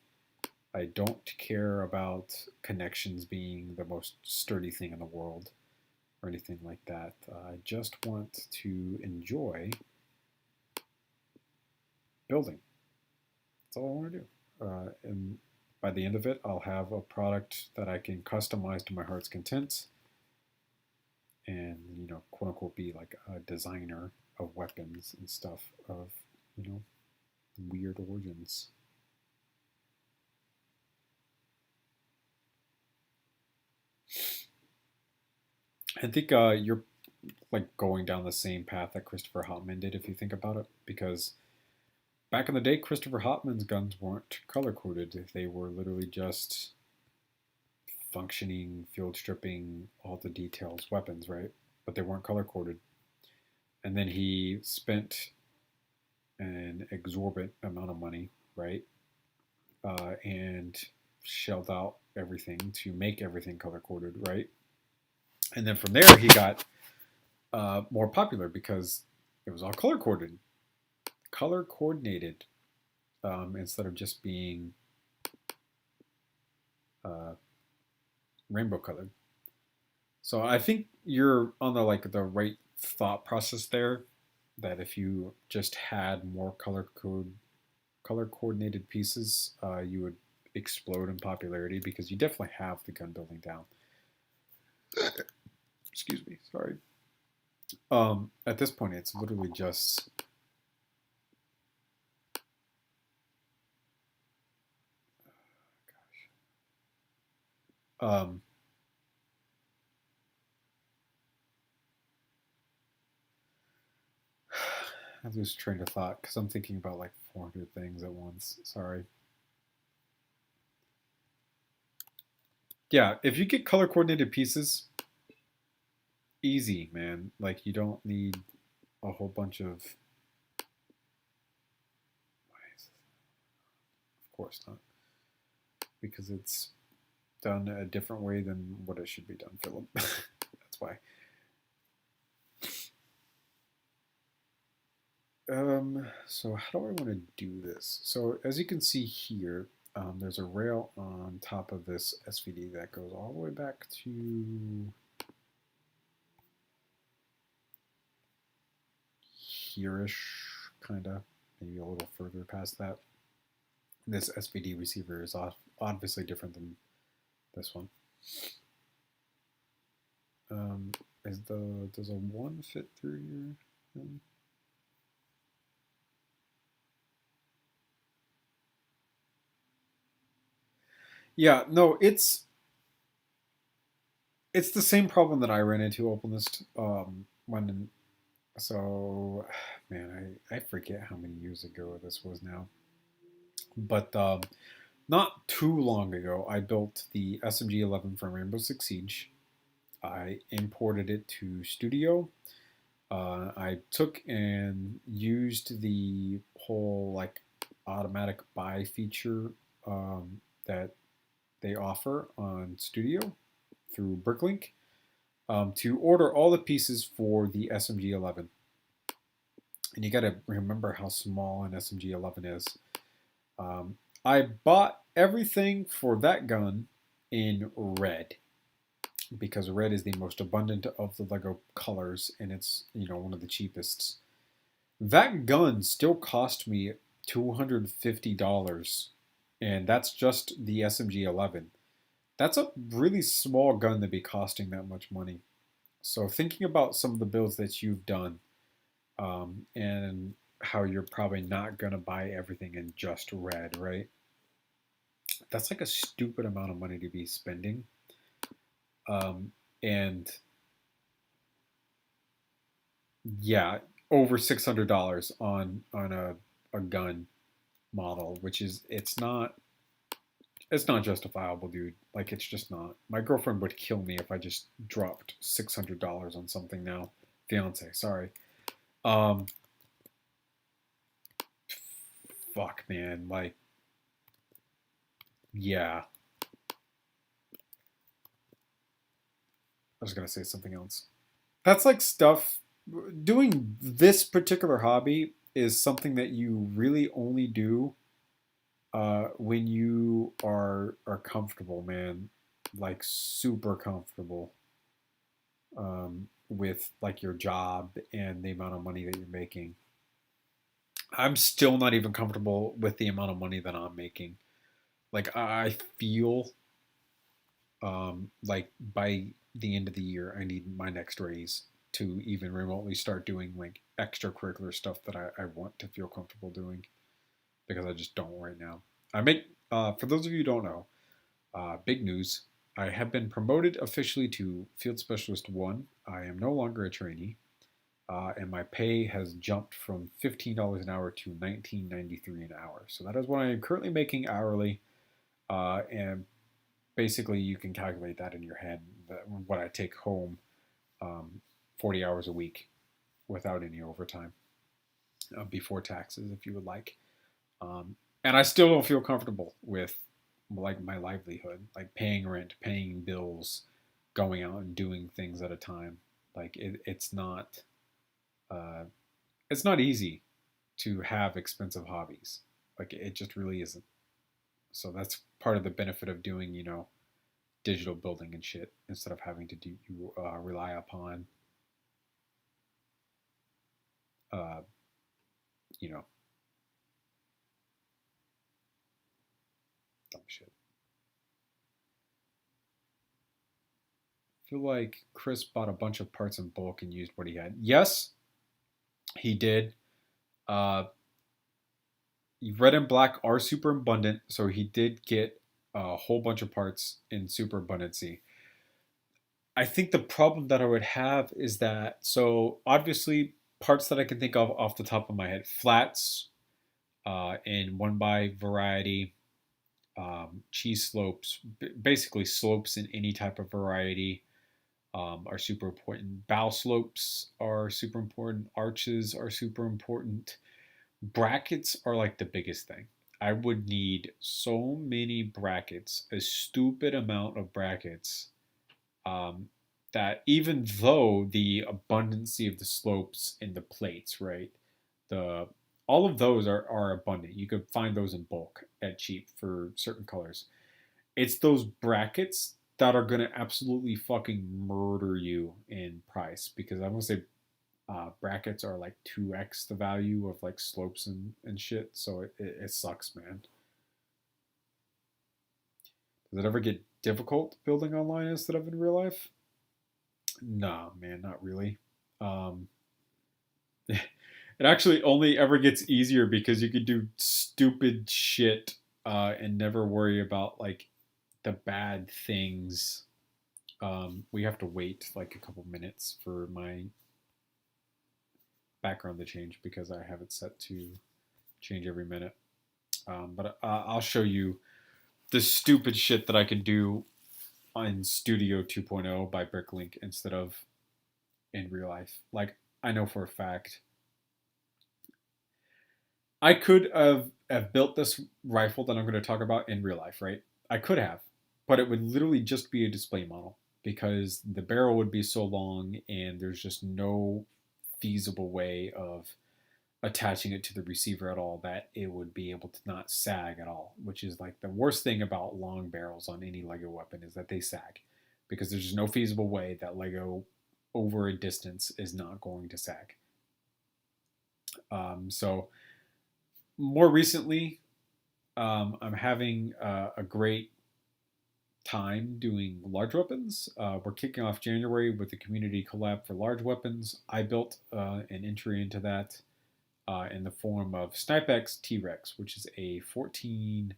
I don't care about connections being the most sturdy thing in the world or anything like that. I just want to enjoy building. That's all I want to do. And by the end of it, I'll have a product that I can customize to my heart's content and, you know, quote unquote, be like a designer of weapons and stuff of, you know, weird origins. I think you're like going down the same path that Christopher Hopman did, if you think about it, because back in the day, Christopher Hopman's guns weren't color coded. They were literally just functioning, field stripping, all the details weapons, right? But they weren't color coded. And then he spent an exorbitant amount of money, right? And shelled out everything to make everything color coded, right? And then from there, he got more popular because it was all color coded, color coordinated, instead of just being rainbow colored. So I think you're on the right thought process there. That if you just had more color coordinated pieces, you would explode in popularity because you definitely have the gun building down. Excuse me, sorry. At this point, it's literally just I lose train of thought because I'm thinking about like 400 things at once. Sorry. Yeah, if you get color coordinated pieces, easy, man. Like you don't need a whole bunch of. Of course not, because it's done a different way than what it should be done, Philip. That's why. So how do I want to do this? So as you can see here, there's a rail on top of this SVD that goes all the way back to here-ish, kind of, maybe a little further past that. And this SVD receiver is obviously different than this one. Does a 1 fit through here? Yeah, no, it's the same problem that I ran into, Openlist. When so, man, I forget how many years ago this was now, but not too long ago, I built the SMG 11 from Rainbow Six Siege. I imported it to Studio. I took and used the whole like automatic buy feature that they offer on Studio through Bricklink to order all the pieces for the SMG 11. And you got to remember how small an SMG 11 is. I bought everything for that gun in red because red is the most abundant of the Lego colors, and it's one of the cheapest. That gun still cost me $250, and that's just the SMG 11. That's a really small gun to be costing that much money. So thinking about some of the builds that you've done, and how you're probably not gonna buy everything in just red, right? That's like a stupid amount of money to be spending. And yeah, over $600 on a gun model, which is it's not justifiable, dude. Like it's just not. My girlfriend would kill me if I just dropped $600 on something now. Fiance, sorry. Um, fuck, man. Like, yeah. I was gonna say something else. That's like stuff. Doing this particular hobby is something that you really only do when you are comfortable, man. Like super comfortable with like your job and the amount of money that you're making. I'm still not even comfortable with the amount of money that I'm making. Like I feel like by the end of the year, I need my next raise to even remotely start doing like extracurricular stuff that I want to feel comfortable doing because I just don't right now. I make for those of you who don't know, big news. I have been promoted officially to Field Specialist 1. I am no longer a trainee, and my pay has jumped from $15 an hour to $19.93 an hour. So that is what I am currently making hourly, and basically you can calculate that in your head, what I take home 40 hours a week without any overtime before taxes, if you would like. And I still don't feel comfortable with like my livelihood, like paying rent, paying bills, going out and doing things at a time. Like uh, it's not easy to have expensive hobbies. Like it just really isn't. So that's part of the benefit of doing, digital building and shit instead of having to rely upon, uh, you know, dumb shit. I feel like Chris bought a bunch of parts in bulk and used what he had. Yes, he did. Uh, Red and black are super abundant, so he did get a whole bunch of parts in super abundancy. I think the problem that I would have is that, so obviously parts that I can think of off the top of my head, flats in one by variety, cheese slopes, basically slopes in any type of variety are super important. Bow slopes are super important. Arches are super important. Brackets are like the biggest thing. I would need so many brackets, a stupid amount of brackets, um, that even though the abundancy of the slopes and the plates, right, the all of those are abundant. You could find those in bulk at cheap for certain colors. It's those brackets that are gonna absolutely fucking murder you in price because I'm gonna say brackets are like 2x the value of like slopes and shit. So it sucks, man. Does it ever get difficult building online instead of in real life? Nah, man, not really. Um, it actually only ever gets easier because you can do stupid shit and never worry about like the bad things. We have to wait like a couple minutes for my background to change because I have it set to change every minute. But I'll show you the stupid shit that I can do on Studio 2.0 by Bricklink instead of in real life. Like, I know for a fact I could have built this rifle that I'm going to talk about in real life, right? I could have, but it would literally just be a display model because the barrel would be so long and there's just no feasible way of attaching it to the receiver at all that it would be able to not sag at all, which is like the worst thing about long barrels on any Lego weapon is that they sag because there's just no feasible way that Lego over a distance is not going to sag. So more recently, I'm having a great time doing large weapons. We're kicking off January with the community collab for large weapons. I built an entry into that in the form of SnipeX T-Rex, which is a 14.5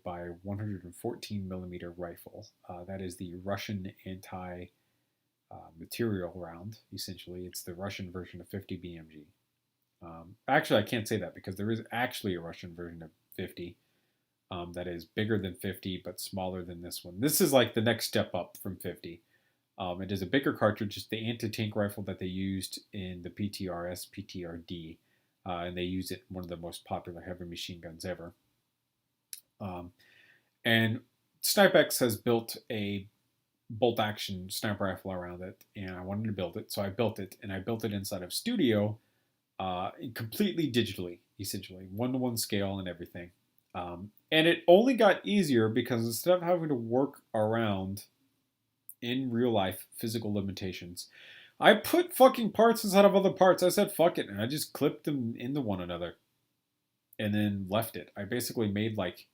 by 114 millimeter rifle. That is the Russian anti-material round, essentially. It's the Russian version of 50 BMG. Actually, I can't say that because there is actually a Russian version of 50 that is bigger than 50 but smaller than this one. This is like the next step up from 50. It is a bigger cartridge. It's the anti-tank rifle that they used in the PTRS, PTRD, and they use it in one of the most popular heavy machine guns ever. And SnipeX has built a bolt-action sniper rifle around it, and I wanted to build it, so I built it, and I built it inside of Studio, completely digitally, essentially, one-to-one scale and everything. And it only got easier because instead of having to work around in real life physical limitations, I put fucking parts inside of other parts. I said fuck it, and I just clipped them into one another and then left it. I basically made like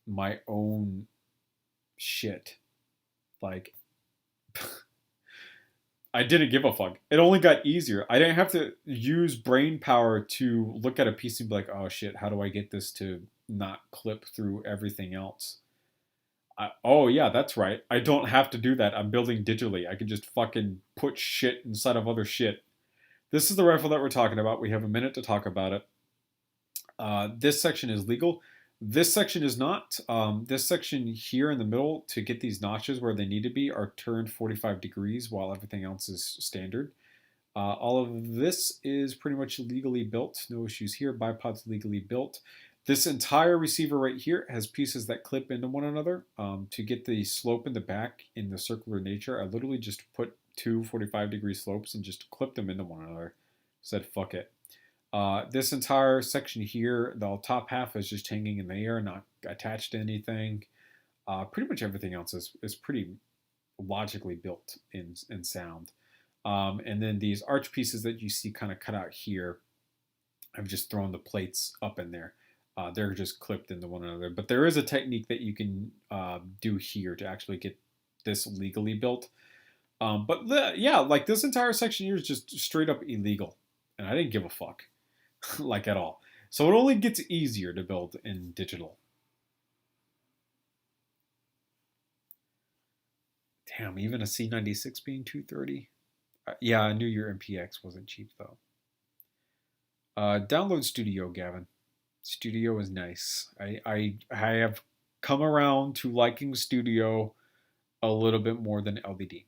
my own shit. Like, I didn't give a fuck. It only got easier. I didn't have to use brain power to look at a piece and be like, oh shit, how do I get this to not clip through everything else? Oh yeah, that's right. I don't have to do that. I'm building digitally. I can just fucking put shit inside of other shit. This is the rifle that we're talking about. We have a minute to talk about it. This section is legal. This section is not. This section here in the middle, to get these notches where they need to be, are turned 45 degrees while everything else is standard. All of this is pretty much legally built. No issues here. Bipod's legally built. This entire receiver right here has pieces that clip into one another. To get the slope in the back in the circular nature, I literally just put two 45-degree slopes and just clipped them into one another. Said fuck it. This entire section here, the top half is just hanging in the air, not attached to anything. Pretty much everything else is pretty logically built in sound. And then these arch pieces that you see kind of cut out here, I've just thrown the plates up in there. They're just clipped into one another. But there is a technique that you can do here to actually get this legally built. Yeah, like this entire section here is just straight up illegal. And I didn't give a fuck. Like at all. So it only gets easier to build in digital. Damn, even a C96 being 230. Yeah, I knew your MPX wasn't cheap though. Download Studio, Gavin. Studio is nice. I have come around to liking Studio a little bit more than LVD.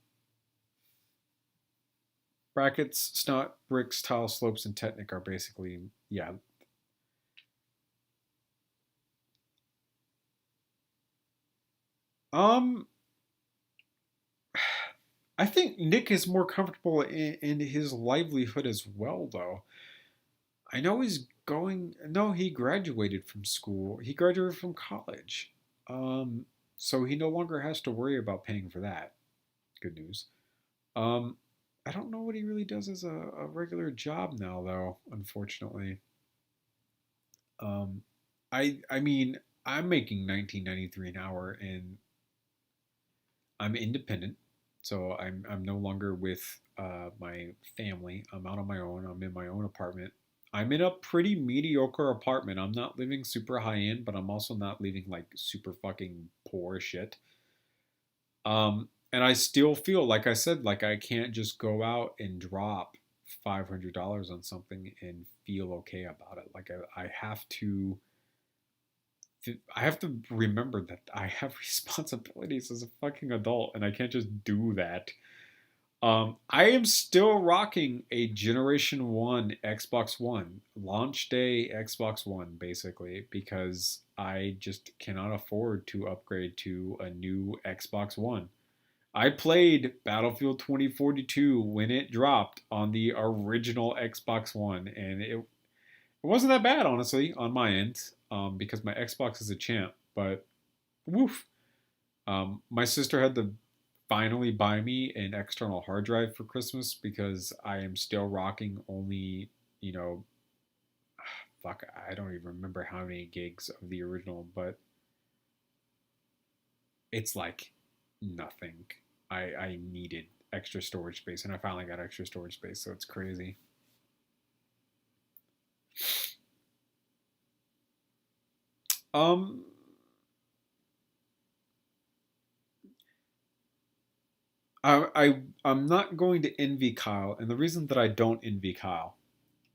Brackets, snot, bricks, tile, slopes, and Technic are basically, yeah. I think Nick is more comfortable in his livelihood as well, though. I know he's going. No, he graduated from school. He graduated from college. So he no longer has to worry about paying for that. Good news. I don't know what he really does as a regular job now, though. Unfortunately. I mean, I'm making $19.93 an hour, and I'm independent. So I'm no longer with my family. I'm out on my own. I'm in my own apartment. I'm in a pretty mediocre apartment. I'm not living super high end, but I'm also not living like super fucking poor shit. And I still feel, like I said, like I can't just go out and drop $500 on something and feel okay about it. Like I have to remember that I have responsibilities as a fucking adult, and I can't just do that. I am still rocking a Generation 1 Xbox One, launch day Xbox One, basically, because I just cannot afford to upgrade to a new Xbox One. I played Battlefield 2042 when it dropped on the original Xbox One, and it wasn't that bad, honestly, on my end, because my Xbox is a champ, but woof. My sister had to finally buy me an external hard drive for Christmas because I am still rocking only, you know, fuck, I don't even remember how many gigs of the original, but it's like nothing. I needed extra storage space, and I finally got extra storage space, so it's crazy. Um, I'm not going to envy Kyle, and the reason that I don't envy Kyle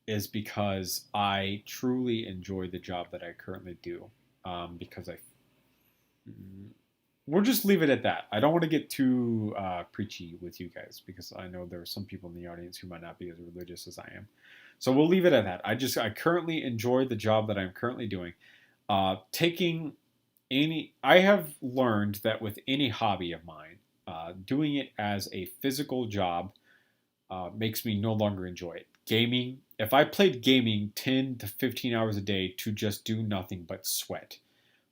is because I truly enjoy the job that I currently do. Because we'll just leave it at that. I don't want to get too preachy with you guys because I know there are some people in the audience who might not be as religious as I am. So we'll leave it at that. I currently enjoy the job that I'm currently doing. Taking I have learned that with any hobby of mine, doing it as a physical job makes me no longer enjoy it. Gaming, if I played gaming 10 to 15 hours a day to just do nothing but sweat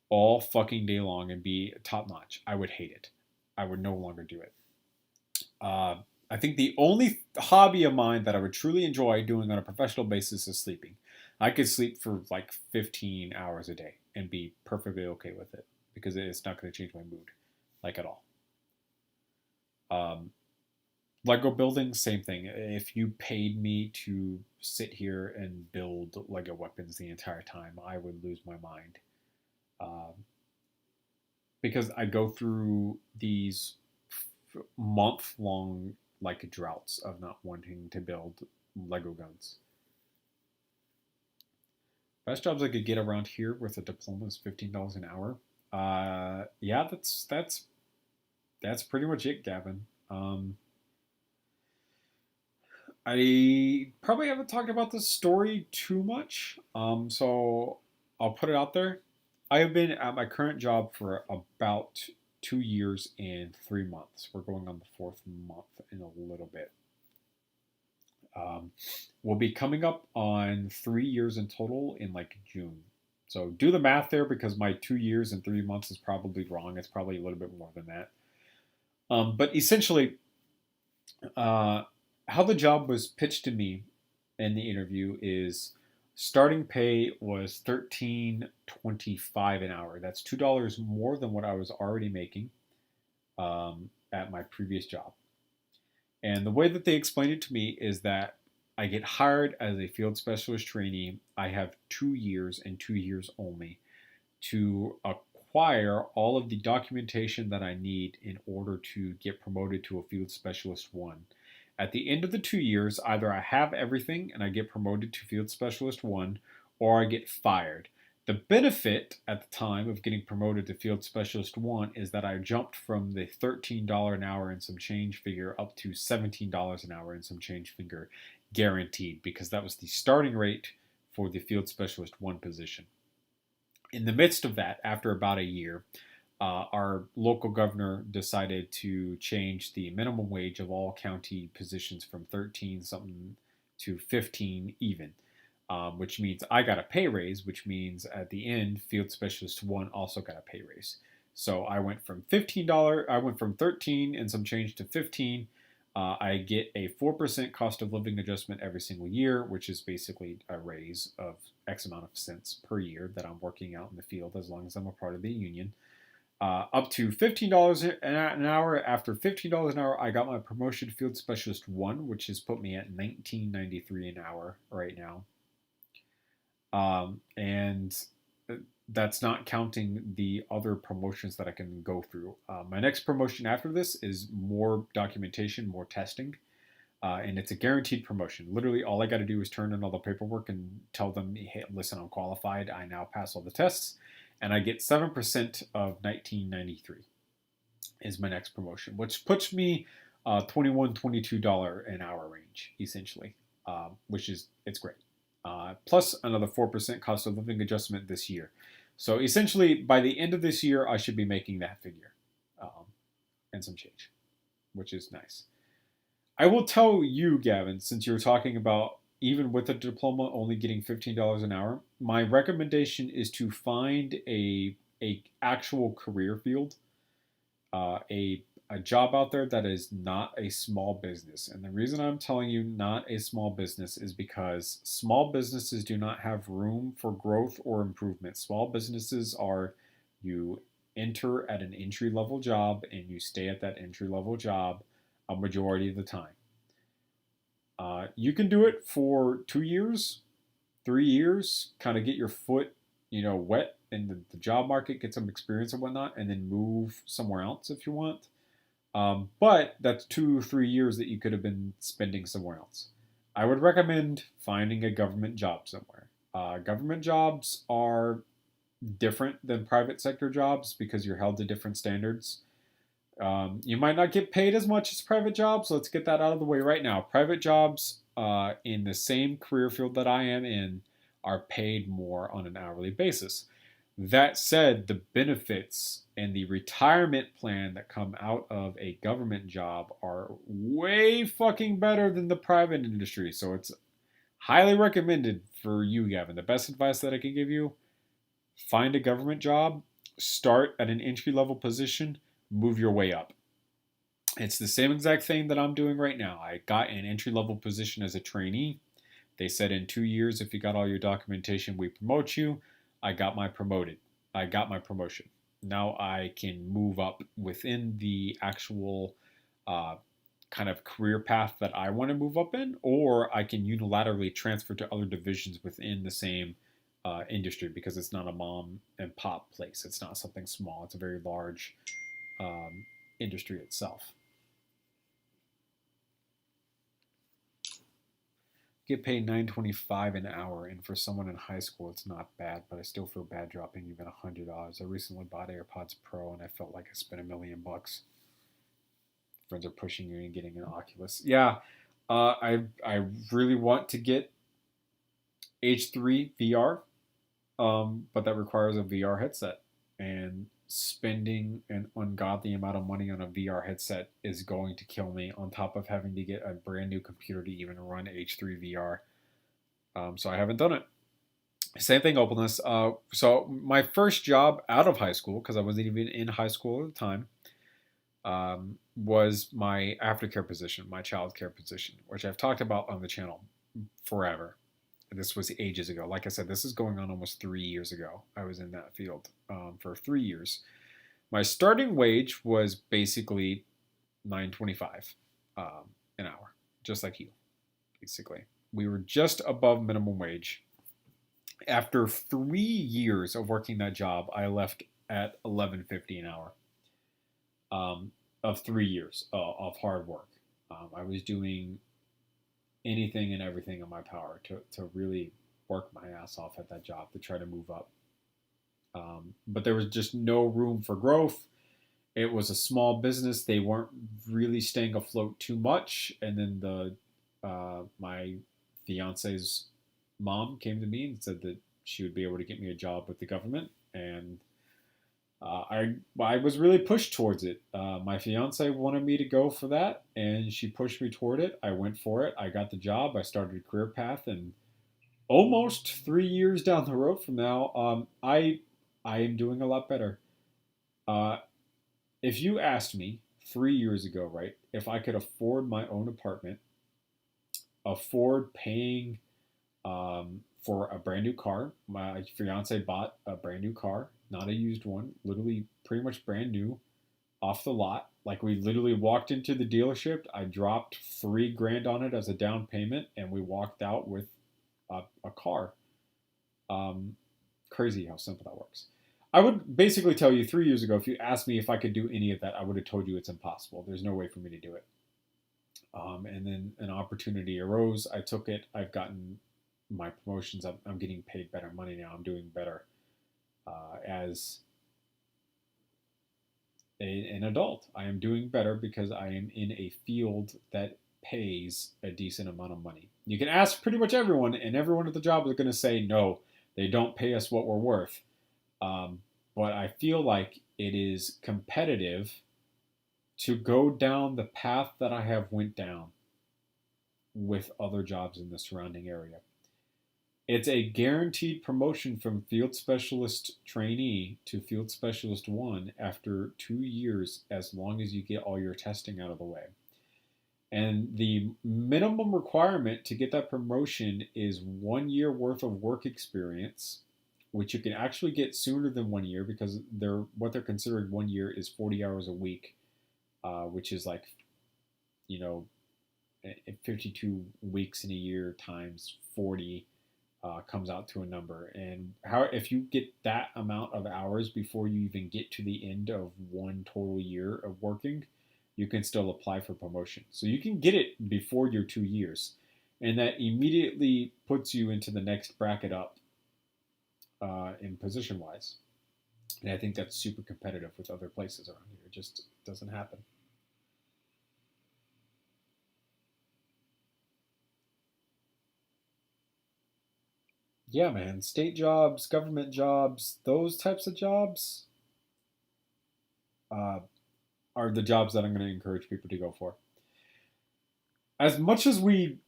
all fucking day long and be top notch, I would hate it. I would no longer do it. I think the only hobby of mine that I would truly enjoy doing on a professional basis is sleeping. I could sleep for like 15 hours a day and be perfectly okay with it because it's not going to change my mood, like at all. Um, Lego building, same thing. If you paid me to sit here and build Lego weapons the entire time, I would lose my mind. Um, because I go through these month long like droughts of not wanting to build Lego guns. Best jobs I could get around here with a diploma is $15 an hour. Yeah, that's pretty much it, Gavin. I probably haven't talked about this story too much, so I'll put it out there. I have been at my current job for about 2 years and 3 months. We're going on the fourth month in a little bit. We'll be coming up on 3 years in total in like June. So do the math there because my 2 years and 3 months is probably wrong. It's probably a little bit more than that. But essentially, how the job was pitched to me in the interview is starting pay was $13.25 an hour. That's $2 more than what I was already making at my previous job. And the way that they explained it to me is that I get hired as a field specialist trainee. I have 2 years and 2 years only to acquire all of the documentation that I need in order to get promoted to a field specialist 1. At the end of the 2 years, either I have everything and I get promoted to field specialist 1, or I get fired. The benefit at the time of getting promoted to field specialist 1 is that I jumped from the $13 an hour and some change figure up to $17 an hour and some change figure guaranteed, because that was the starting rate for the field specialist 1 position. In the midst of that, after about a year, our local governor decided to change the minimum wage of all county positions from 13 something to 15 even, which means I got a pay raise, which means at the end, field specialist 1 also got a pay raise. So I went from I went from 13 and some change to 15. I get a 4% cost of living adjustment every single year, which is basically a raise of X amount of cents per year that I'm working out in the field as long as I'm a part of the union. Up to $15 an hour. After $15 an hour, I got my promotion to field specialist 1, which has put me at $19.93 an hour right now. And that's not counting the other promotions that I can go through. My next promotion after this is more documentation, more testing, and it's a guaranteed promotion. Literally, all I got to do is turn in all the paperwork and tell them, hey, listen, I'm qualified. I now pass all the tests, and I get 7% of 1993 is my next promotion, which puts me $21, $22 an hour range, essentially, which is, it's great. Plus another 4% cost of living adjustment this year. So essentially, by the end of this year, I should be making that figure and some change, which is nice. I will tell you, Gavin, since you're talking about even with a diploma only getting $15 an hour, my recommendation is to find a actual career field, uh, a a job out there that is not a small business. And the reason I'm telling you not a small business is because small businesses do not have room for growth or improvement. Small businesses are, you enter at an entry level job and you stay at that entry level job a majority of the time. You can do it for 2 years, 3 years, kind of get your foot, wet in the job market, get some experience and whatnot, and then move somewhere else if you want. But that's 2 or 3 years that you could have been spending somewhere else. I would recommend finding a government job somewhere. Government jobs are different than private sector jobs because you're held to different standards. You might not get paid as much as private jobs. Let's get that out of the way right now. Private jobs in the same career field that I am in are paid more on an hourly basis. That said, the benefits and the retirement plan that come out of a government job are way fucking better than the private industry. So it's highly recommended for you, Gavin. The best advice that I can give you: find a government job, start at an entry level position, move your way up. It's the same exact thing that I'm doing right now. I got an entry level position as a trainee. They said in 2 years, if you got all your documentation, we promote you. I got my promotion. Now I can move up within the actual kind of career path that I want to move up in, or I can unilaterally transfer to other divisions within the same industry because it's not a mom and pop place. It's not something small. It's a very large industry itself. Get paid $9.25 an hour, and for someone in high school, it's not bad. But I still feel bad dropping even $100. I recently bought AirPods Pro, and I felt like I spent $1,000,000. Friends are pushing you and getting an Oculus. Yeah, I really want to get H3 VR, but that requires a VR headset, and spending an ungodly amount of money on a VR headset is going to kill me, on top of having to get a brand new computer to even run H3 VR. So I haven't done it. Same thing, openness. So my first job out of high school, because I wasn't even in high school at the time, was my aftercare position, my childcare position, which I've talked about on the channel forever. This was ages ago. Like I said, this is going on almost 3 years ago. I was in that field for 3 years. My starting wage was basically $9.25 an hour, just like you, basically. We were just above minimum wage. After 3 years of working that job, I left at $11.50 an hour of 3 years of hard work. I was doing anything and everything in my power to really work my ass off at that job to try to move up. But there was just no room for growth. It was a small business. They weren't really staying afloat too much. And then my fiance's mom came to me and said that she would be able to get me a job with the government. And I was really pushed towards it. My fiance wanted me to go for that, and she pushed me toward it. I went for it. I got the job. I started a career path, and almost 3 years down the road from now, I am doing a lot better. Uh, if you asked me 3 years ago, right, if I could afford my own apartment, afford paying for a brand new car. My fiance bought a brand new car, not a used one, literally pretty much brand new off the lot. Like, we literally walked into the dealership. I dropped $3,000 on it as a down payment, and we walked out with a car. Crazy how simple that works. I would basically tell you 3 years ago, if you asked me if I could do any of that, I would have told you it's impossible. There's no way for me to do it. And then an opportunity arose. I took it. I've gotten my promotions. I'm getting paid better money now. I'm doing better as an adult. I am doing better because I am in a field that pays a decent amount of money. You can ask pretty much everyone, and everyone at the job is going to say, no, they don't pay us what we're worth. But I feel like it is competitive to go down the path that I have went down with other jobs in the surrounding area. It's a guaranteed promotion from Field Specialist Trainee to Field Specialist 1 after 2 years, as long as you get all your testing out of the way. And the minimum requirement to get that promotion is 1 year worth of work experience, which you can actually get sooner than 1 year because what they're considering 1 year is 40 hours a week, which is like, 52 weeks in a year times 40 comes out to a number. And if you get that amount of hours before you even get to the end of 1 total year of working, you can still apply for promotion. So you can get it before your 2 years. And that immediately puts you into the next bracket up in position-wise. And I think that's super competitive with other places around here. It just doesn't happen. Yeah, man. State jobs, government jobs, those types of jobs uh, are the jobs that I'm going to encourage people to go for. As much as we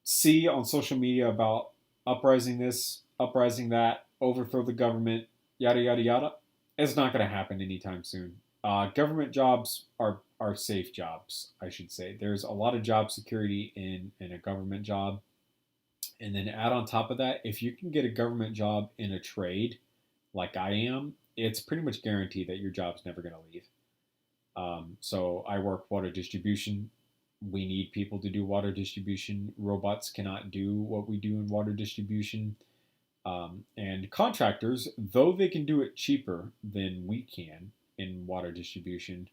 see on social media about uprising this, uprising that, overthrow the government, yada, yada, yada, it's not going to happen anytime soon. Government jobs are safe jobs, I should say. There's a lot of job security in a government job. And then add on top of that, if you can get a government job in a trade like I am, it's pretty much guaranteed that your job's never going to leave. So I work water distribution. We need people to do water distribution. Robots cannot do what we do in water distribution. And contractors, though they can do it cheaper than we can in water distribution,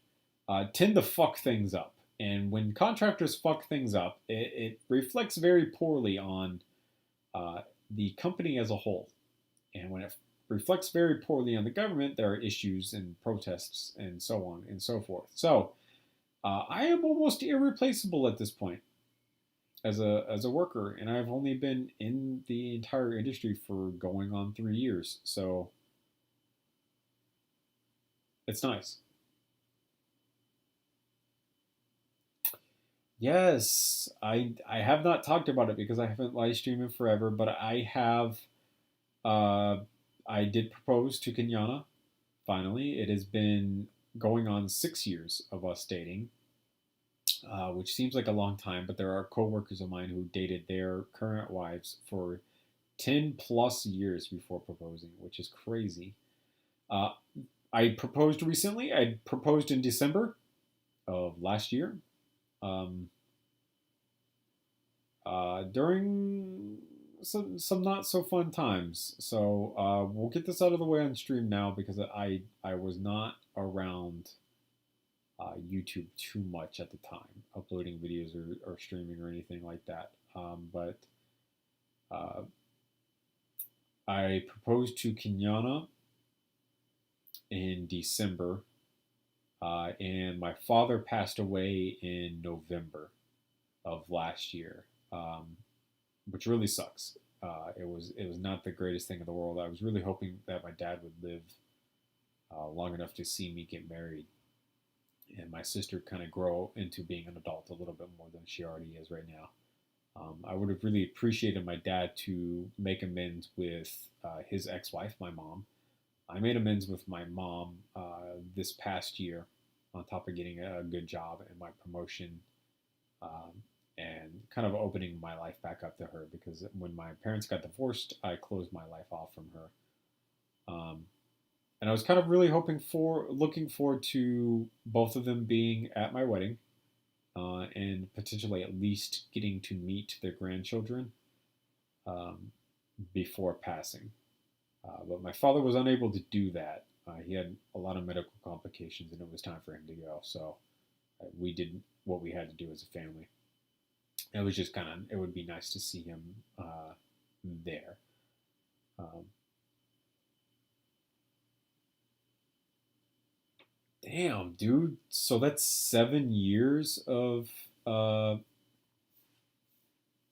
tend to fuck things up. And when contractors fuck things up, it reflects very poorly on the company as a whole. And when it reflects very poorly on the government, there are issues and protests and so on and so forth. So I am almost irreplaceable at this point as a worker, and I've only been in the entire industry for going on 3 years. So it's nice. Yes, I have not talked about it because I haven't live streamed in forever, but I have. Uh, I did propose to Kenyana. Finally, it has been going on 6 years of us dating, which seems like a long time. But there are coworkers of mine who dated their current wives for 10+ years before proposing, which is crazy. Uh, I proposed recently. I proposed in December of last year. Um, during some not so fun times. So we'll get this out of the way on stream now because I was not around YouTube too much at the time, uploading videos or streaming or anything like that. But I proposed to Kenyana in December, and my father passed away in November of last year, which really sucks. It was not the greatest thing in the world. I was really hoping that my dad would live long enough to see me get married, and my sister kind of grow into being an adult a little bit more than she already is right now. I would have really appreciated my dad to make amends with his ex-wife, my mom. I made amends with my mom this past year, on top of getting a good job and my promotion, and kind of opening my life back up to her, because when my parents got divorced, I closed my life off from her. And I was kind of really looking forward to both of them being at my wedding, and potentially at least getting to meet their grandchildren. before passing. But my father was unable to do that. He had a lot of medical complications, and it was time for him to go. So we did what we had to do as a family. It was just kind of, it would be nice to see him there. Damn, dude. So that's 7 years of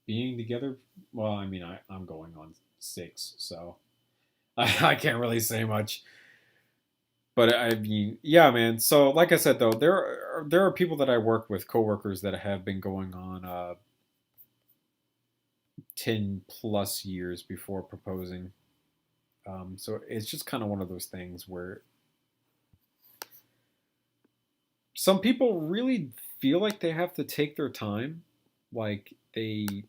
being together. Well, I mean, I'm going on 6, so I can't really say much. But I mean, yeah, man. So, like I said, though, there are people that I work with, coworkers that have been going on 10 plus years before proposing. So it's just kind of one of those things where some people really feel like they have to take their time, like they're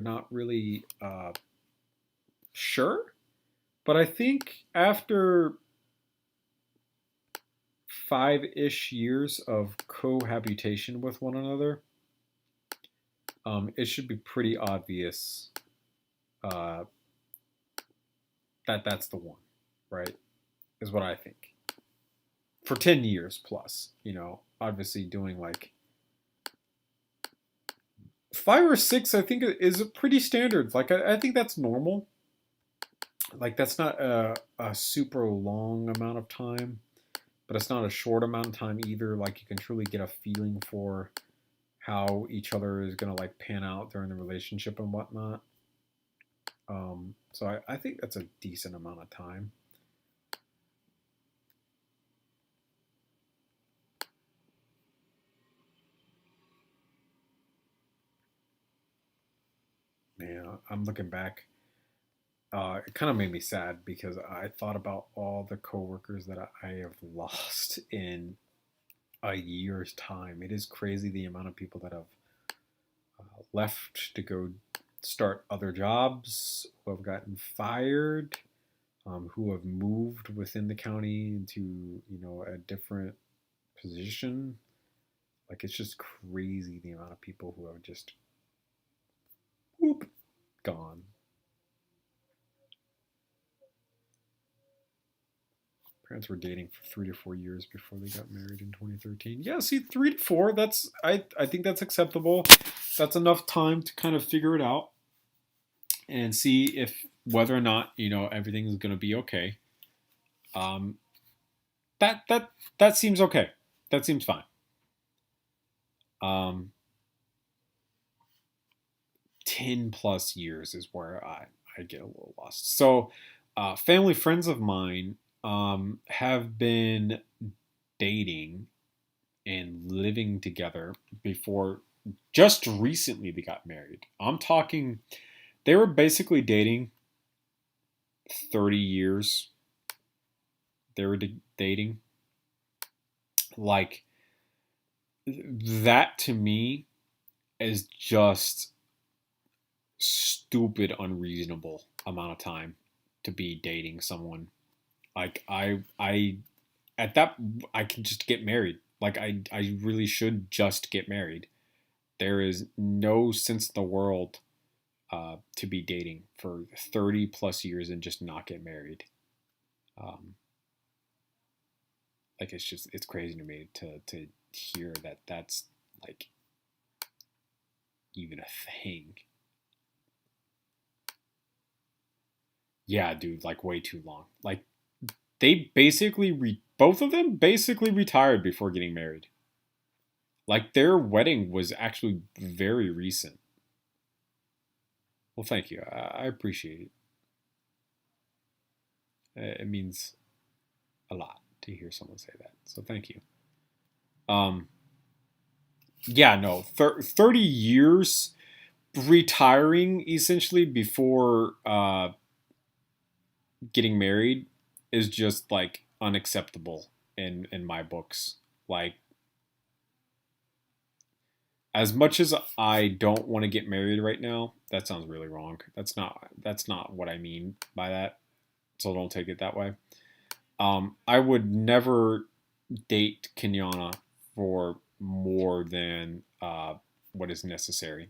not really sure. But I think after 5-ish years of cohabitation with one another, it should be pretty obvious that that's the one, right? Is what I think. For 10 years plus, obviously doing like 5 or 6, I think is a pretty standard. Like, I think that's normal. Like, that's not a super long amount of time, but it's not a short amount of time either. Like, you can truly get a feeling for how each other is going to like pan out during the relationship and whatnot. So I think that's a decent amount of time. Man, I'm looking back. It kind of made me sad because I thought about all the coworkers that I have lost in a year's time. It is crazy the amount of people that have left to go start other jobs, who have gotten fired, who have moved within the county into a different position. Like, it's just crazy the amount of people who have just whoop, gone. Parents were dating for 3 to 4 years before they got married in 2013. Yeah, see, 3 to 4. That's I think that's acceptable. That's enough time to kind of figure it out and see if whether or not everything is going to be okay. That seems okay. That seems fine. 10 plus years is where I get a little lost. So, family friends of mine have been dating and living together before just recently they got married. I'm talking, they were basically dating 30 years. They were dating. Like, that to me is just stupid, unreasonable amount of time to be dating someone. Like, I at that, I can just get married. Like, I really should just get married. There is no sense in the world to be dating for 30 plus years and just not get married. Um, like, it's crazy to me to hear that that's like even a thing. Yeah, dude, like way too long. Like, they basically both of them basically retired before getting married. Like, their wedding was actually very recent. Well, thank you. I appreciate it. It means a lot to hear someone say that. So thank you. Um, yeah, no, 30 years retiring essentially before getting married is just like unacceptable in my books. Like, as much as I don't want to get married right now, that sounds really wrong. That's not what I mean by that. So don't take it that way. I would never date Kenyana for more than what is necessary.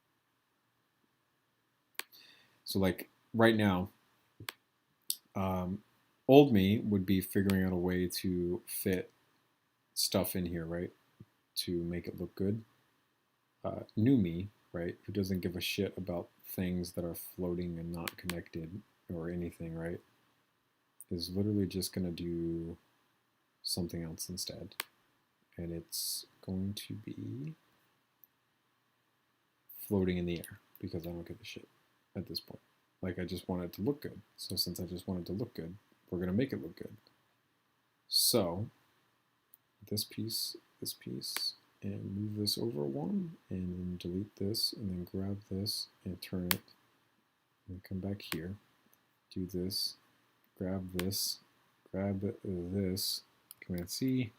So like right now, old me would be figuring out a way to fit stuff in here, right, to make it look good. New me, right, who doesn't give a shit about things that are floating and not connected or anything, right, is literally just going to do something else instead. And it's going to be floating in the air because I don't give a shit at this point. Like, I just want it to look good. So since I just want it to look good, we're going to make it look good. So this piece, and move this over one, and then delete this, and then grab this and turn it, and come back here, do this, grab this, grab this, Command C,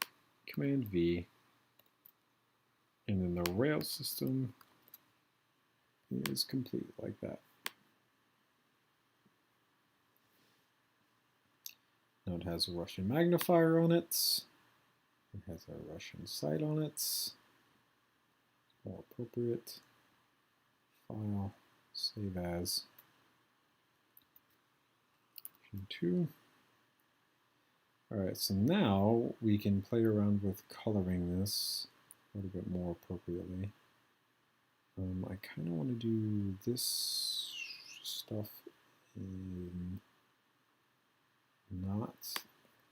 Command V, and then the rail system is complete like that. Now it has a Russian magnifier on it. It has a Russian sight on it. More appropriate. File, save as. 2. Alright, so now we can play around with coloring this a little bit more appropriately. I kind of want to do this stuff in not,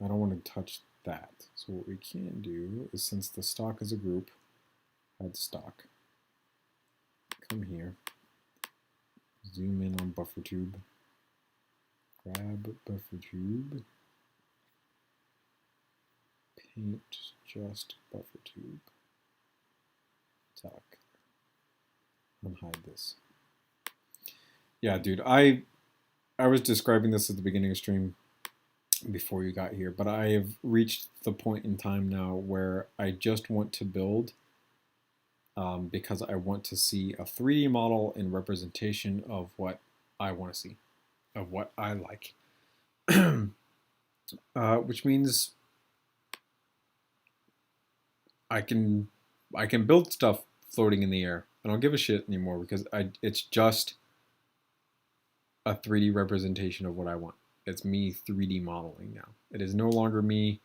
I don't want to touch that. So what we can do is, since the stock is a group, add stock. Come here, zoom in on buffer tube, grab buffer tube, paint just buffer tube, talk, unhide this. Yeah, dude, I was describing this at the beginning of stream before you got here, but I have reached the point in time now where I just want to build because I want to see a 3D model in representation of what I want to see, of what I like. Which means I can build stuff floating in the air. I don't give a shit anymore because it's just a 3D representation of what I want. It's me 3D modeling now. It is no longer me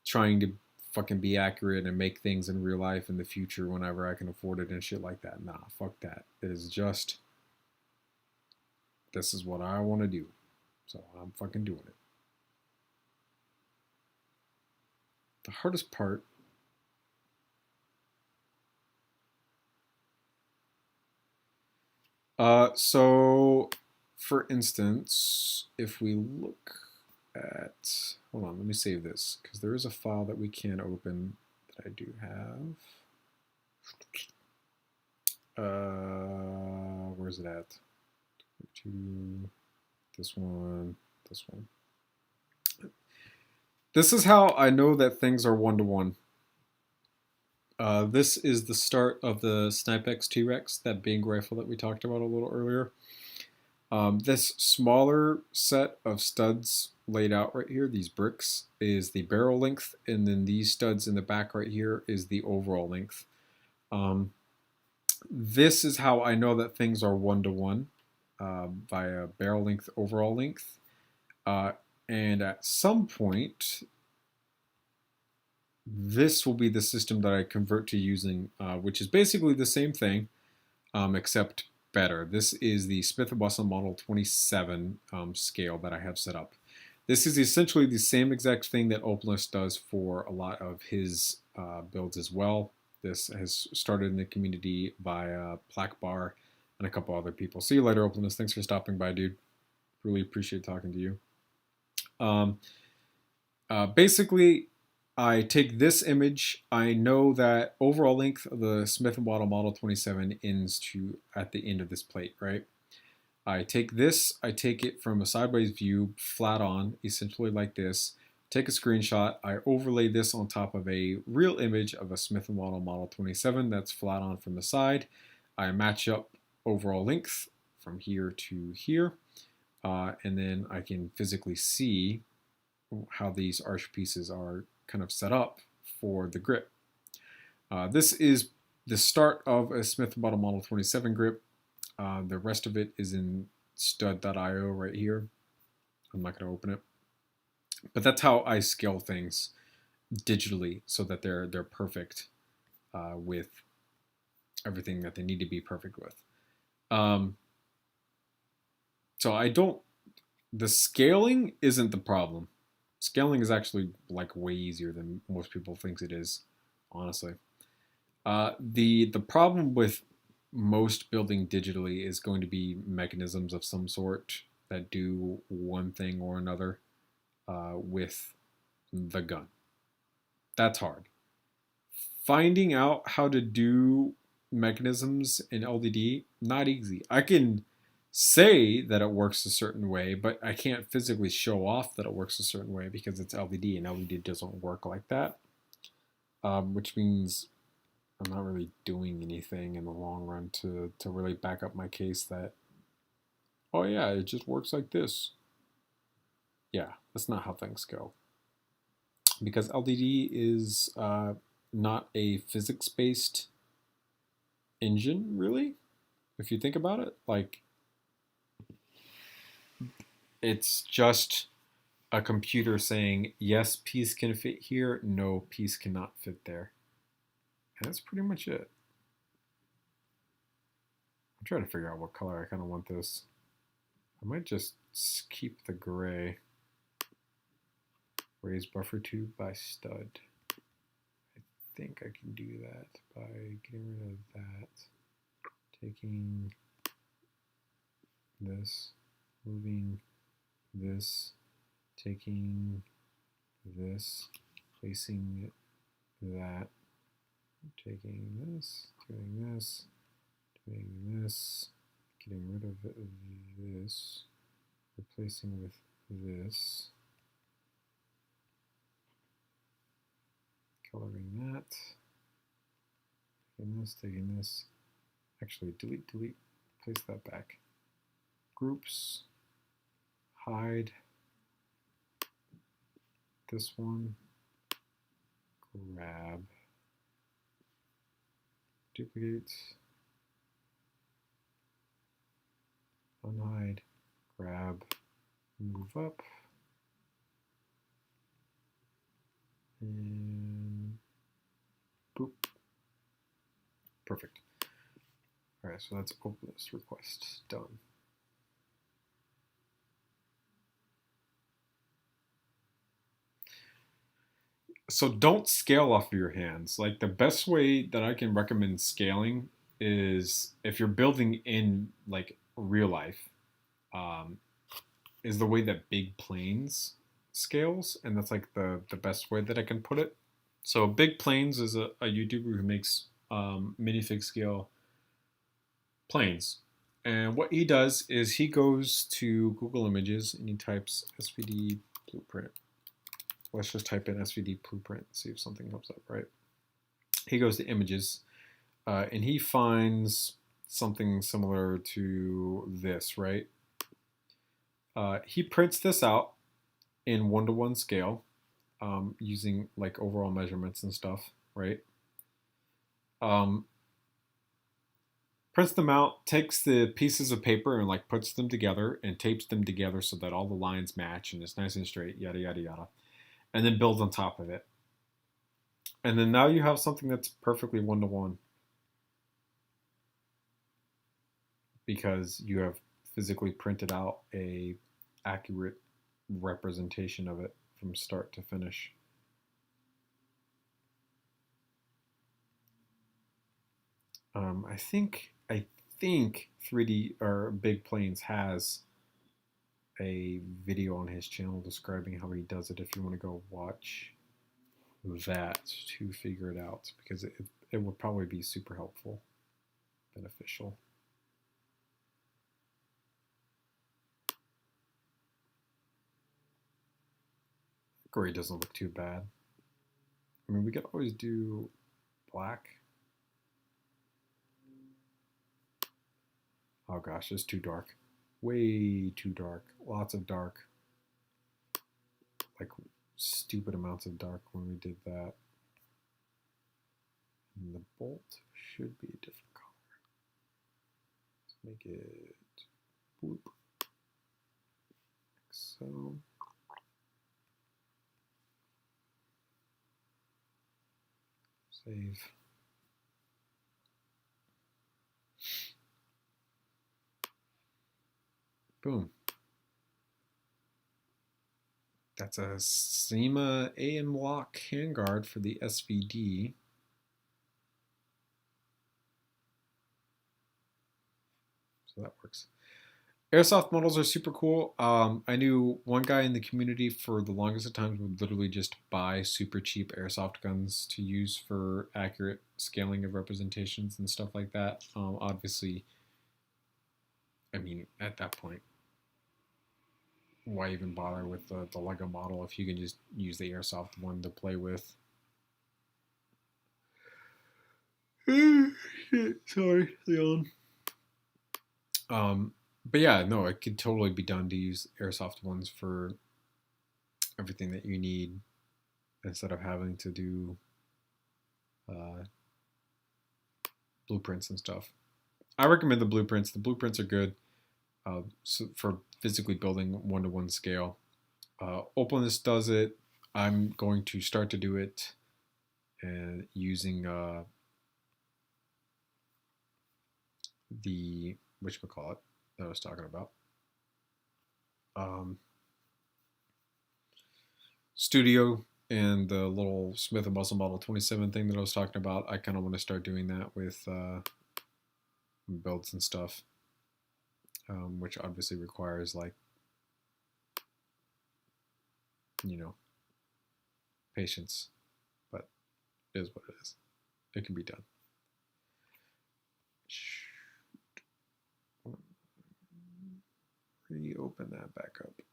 trying to fucking be accurate and make things in real life in the future whenever I can afford it and shit like that. Nah, fuck that. It is just, this is what I want to do. So I'm fucking doing it. The hardest part so for instance, if we look at, hold on, let me save this because there is a file that we can open that I do have. Where's it at? This one, this one. This is how I know that things are one-to-one. This is the start of the Snipex T-Rex, that Bing rifle that we talked about a little earlier. This smaller set of studs laid out right here, these bricks, is the barrel length, and then these studs in the back right here is the overall length. This is how I know that things are one-to-one via barrel length, overall length. And at some point, this will be the system that I convert to using, which is basically the same thing, except better. This is the Smith & Wesson Model 27 scale that I have set up. This is essentially the same exact thing that Opalist does for a lot of his builds as well. This has started in the community via Plaquebar and a couple other people. See you later, Opalist. Thanks for stopping by, dude. Really appreciate talking to you. Basically, I take this image. I know that overall length of the Smith & Wesson Model 27 ends at the end of this plate, right? I take this, I take it from a sideways view, flat on, essentially like this. Take a screenshot, I overlay this on top of a real image of a Smith & Wesson Model 27 that's flat on from the side. I match up overall length from here to here, and then I can physically see how these arch pieces are kind of set up for the grip. This is the start of a Smith & Wesson Model 27 grip. The rest of it is in stud.io right here. I'm not going to open it. But that's how I scale things digitally so that they're perfect with everything that they need to be perfect with. So I don't, the scaling isn't the problem. Scaling is actually like way easier than most people think it is, honestly. The problem with most building digitally is going to be mechanisms of some sort that do one thing or another with the gun. That's hard. Finding out how to do mechanisms in LDD, not easy. I can say that it works a certain way, but I can't physically show off that it works a certain way because it's LDD, and LDD doesn't work like that, which means I'm not really doing anything in the long run to really back up my case that, oh yeah, it just works like this. Yeah, that's not how things go. Because LDD is not a physics-based engine, really, if you think about it. Like, it's just a computer saying, yes, piece can fit here, no, piece cannot fit there. And that's pretty much it. I'm trying to figure out what color I kind of want this. I might just keep the gray. Raise buffer tube by stud. I think I can do that by getting rid of that. Taking this, moving this, taking this, placing that, taking this, doing this, doing this, getting rid of this, replacing with this, coloring that, taking this, actually delete, place that back. Groups, hide this one, grab, duplicate, unhide, grab, move up, and boop. Perfect. All right, so that's open this request done. So don't scale off of your hands. Like, the best way that I can recommend scaling is if you're building in like real life, is the way that Big Planes scales, and that's like the best way that I can put it. So Big Planes is a YouTuber who makes minifig scale planes. And what he does is he goes to Google Images and he types SVD blueprint. Let's just type in SVD blueprint, see if something comes up, right? He goes to images and he finds something similar to this, right? He prints this out in 1:1 scale using like overall measurements and stuff, right? Prints them out, takes the pieces of paper and like puts them together and tapes them together so that all the lines match and it's nice and straight, yada, yada, yada. And then builds on top of it. And then now you have something that's perfectly 1:1 because you have physically printed out a accurate representation of it from start to finish. I think 3D or Big Planes has a video on his channel describing how he does it if you want to go watch that to figure it out, because it would probably be super helpful, beneficial. Gray doesn't look too bad. I mean, we could always do black. Oh gosh, it's too dark. Way too dark. Lots of dark. Like stupid amounts of dark when we did that. And the bolt should be a different color. Let's make it boop. So save. Boom. That's a CYMA MLOK handguard for the SVD. So that works. Airsoft models are super cool. I knew one guy in the community for the longest of times would literally just buy super cheap airsoft guns to use for accurate scaling of representations and stuff like that. Obviously, I mean, at that point, why even bother with the Lego model if you can just use the airsoft one to play with? Sorry, Leon. But yeah, no, it could totally be done to use airsoft ones for everything that you need instead of having to do blueprints and stuff. I recommend the blueprints. The blueprints are good so for physically building one-to-one scale. Openness does it. I'm going to start to do it and using the whatchamacallit that I was talking about. Studio and the little Smith & Wesson Model 27 thing that I was talking about. I kind of want to start doing that with builds and stuff, which obviously requires, like, you know, patience, but it is what it is. It can be done. Reopen that back up. But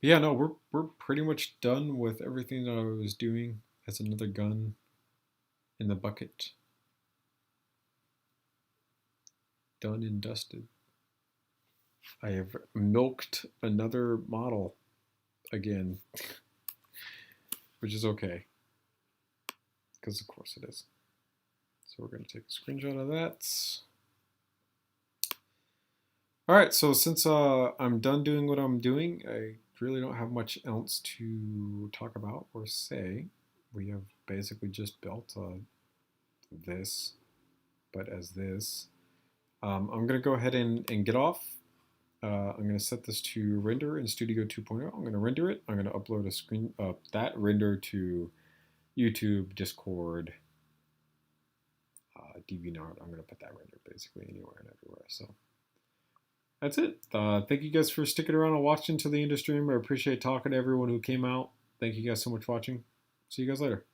yeah, no, we're pretty much done with everything that I was doing. That's another gun in the bucket. Done and dusted. I have milked another model again, which is okay, because of course it is. So we're going to take a screenshot of that. All right, so since I'm done doing what I'm doing, I really don't have much else to talk about or say. We have basically just built this, but as this. I'm going to go ahead and get off. I'm going to set this to render in Studio 2.0. I'm going to render it. I'm going to upload a screen that render to YouTube, Discord, DeviantArt. I'm going to put that render basically anywhere and everywhere. So that's it. Thank you guys for sticking around and watching to the end of stream. I appreciate talking to everyone who came out. Thank you guys so much for watching. See you guys later.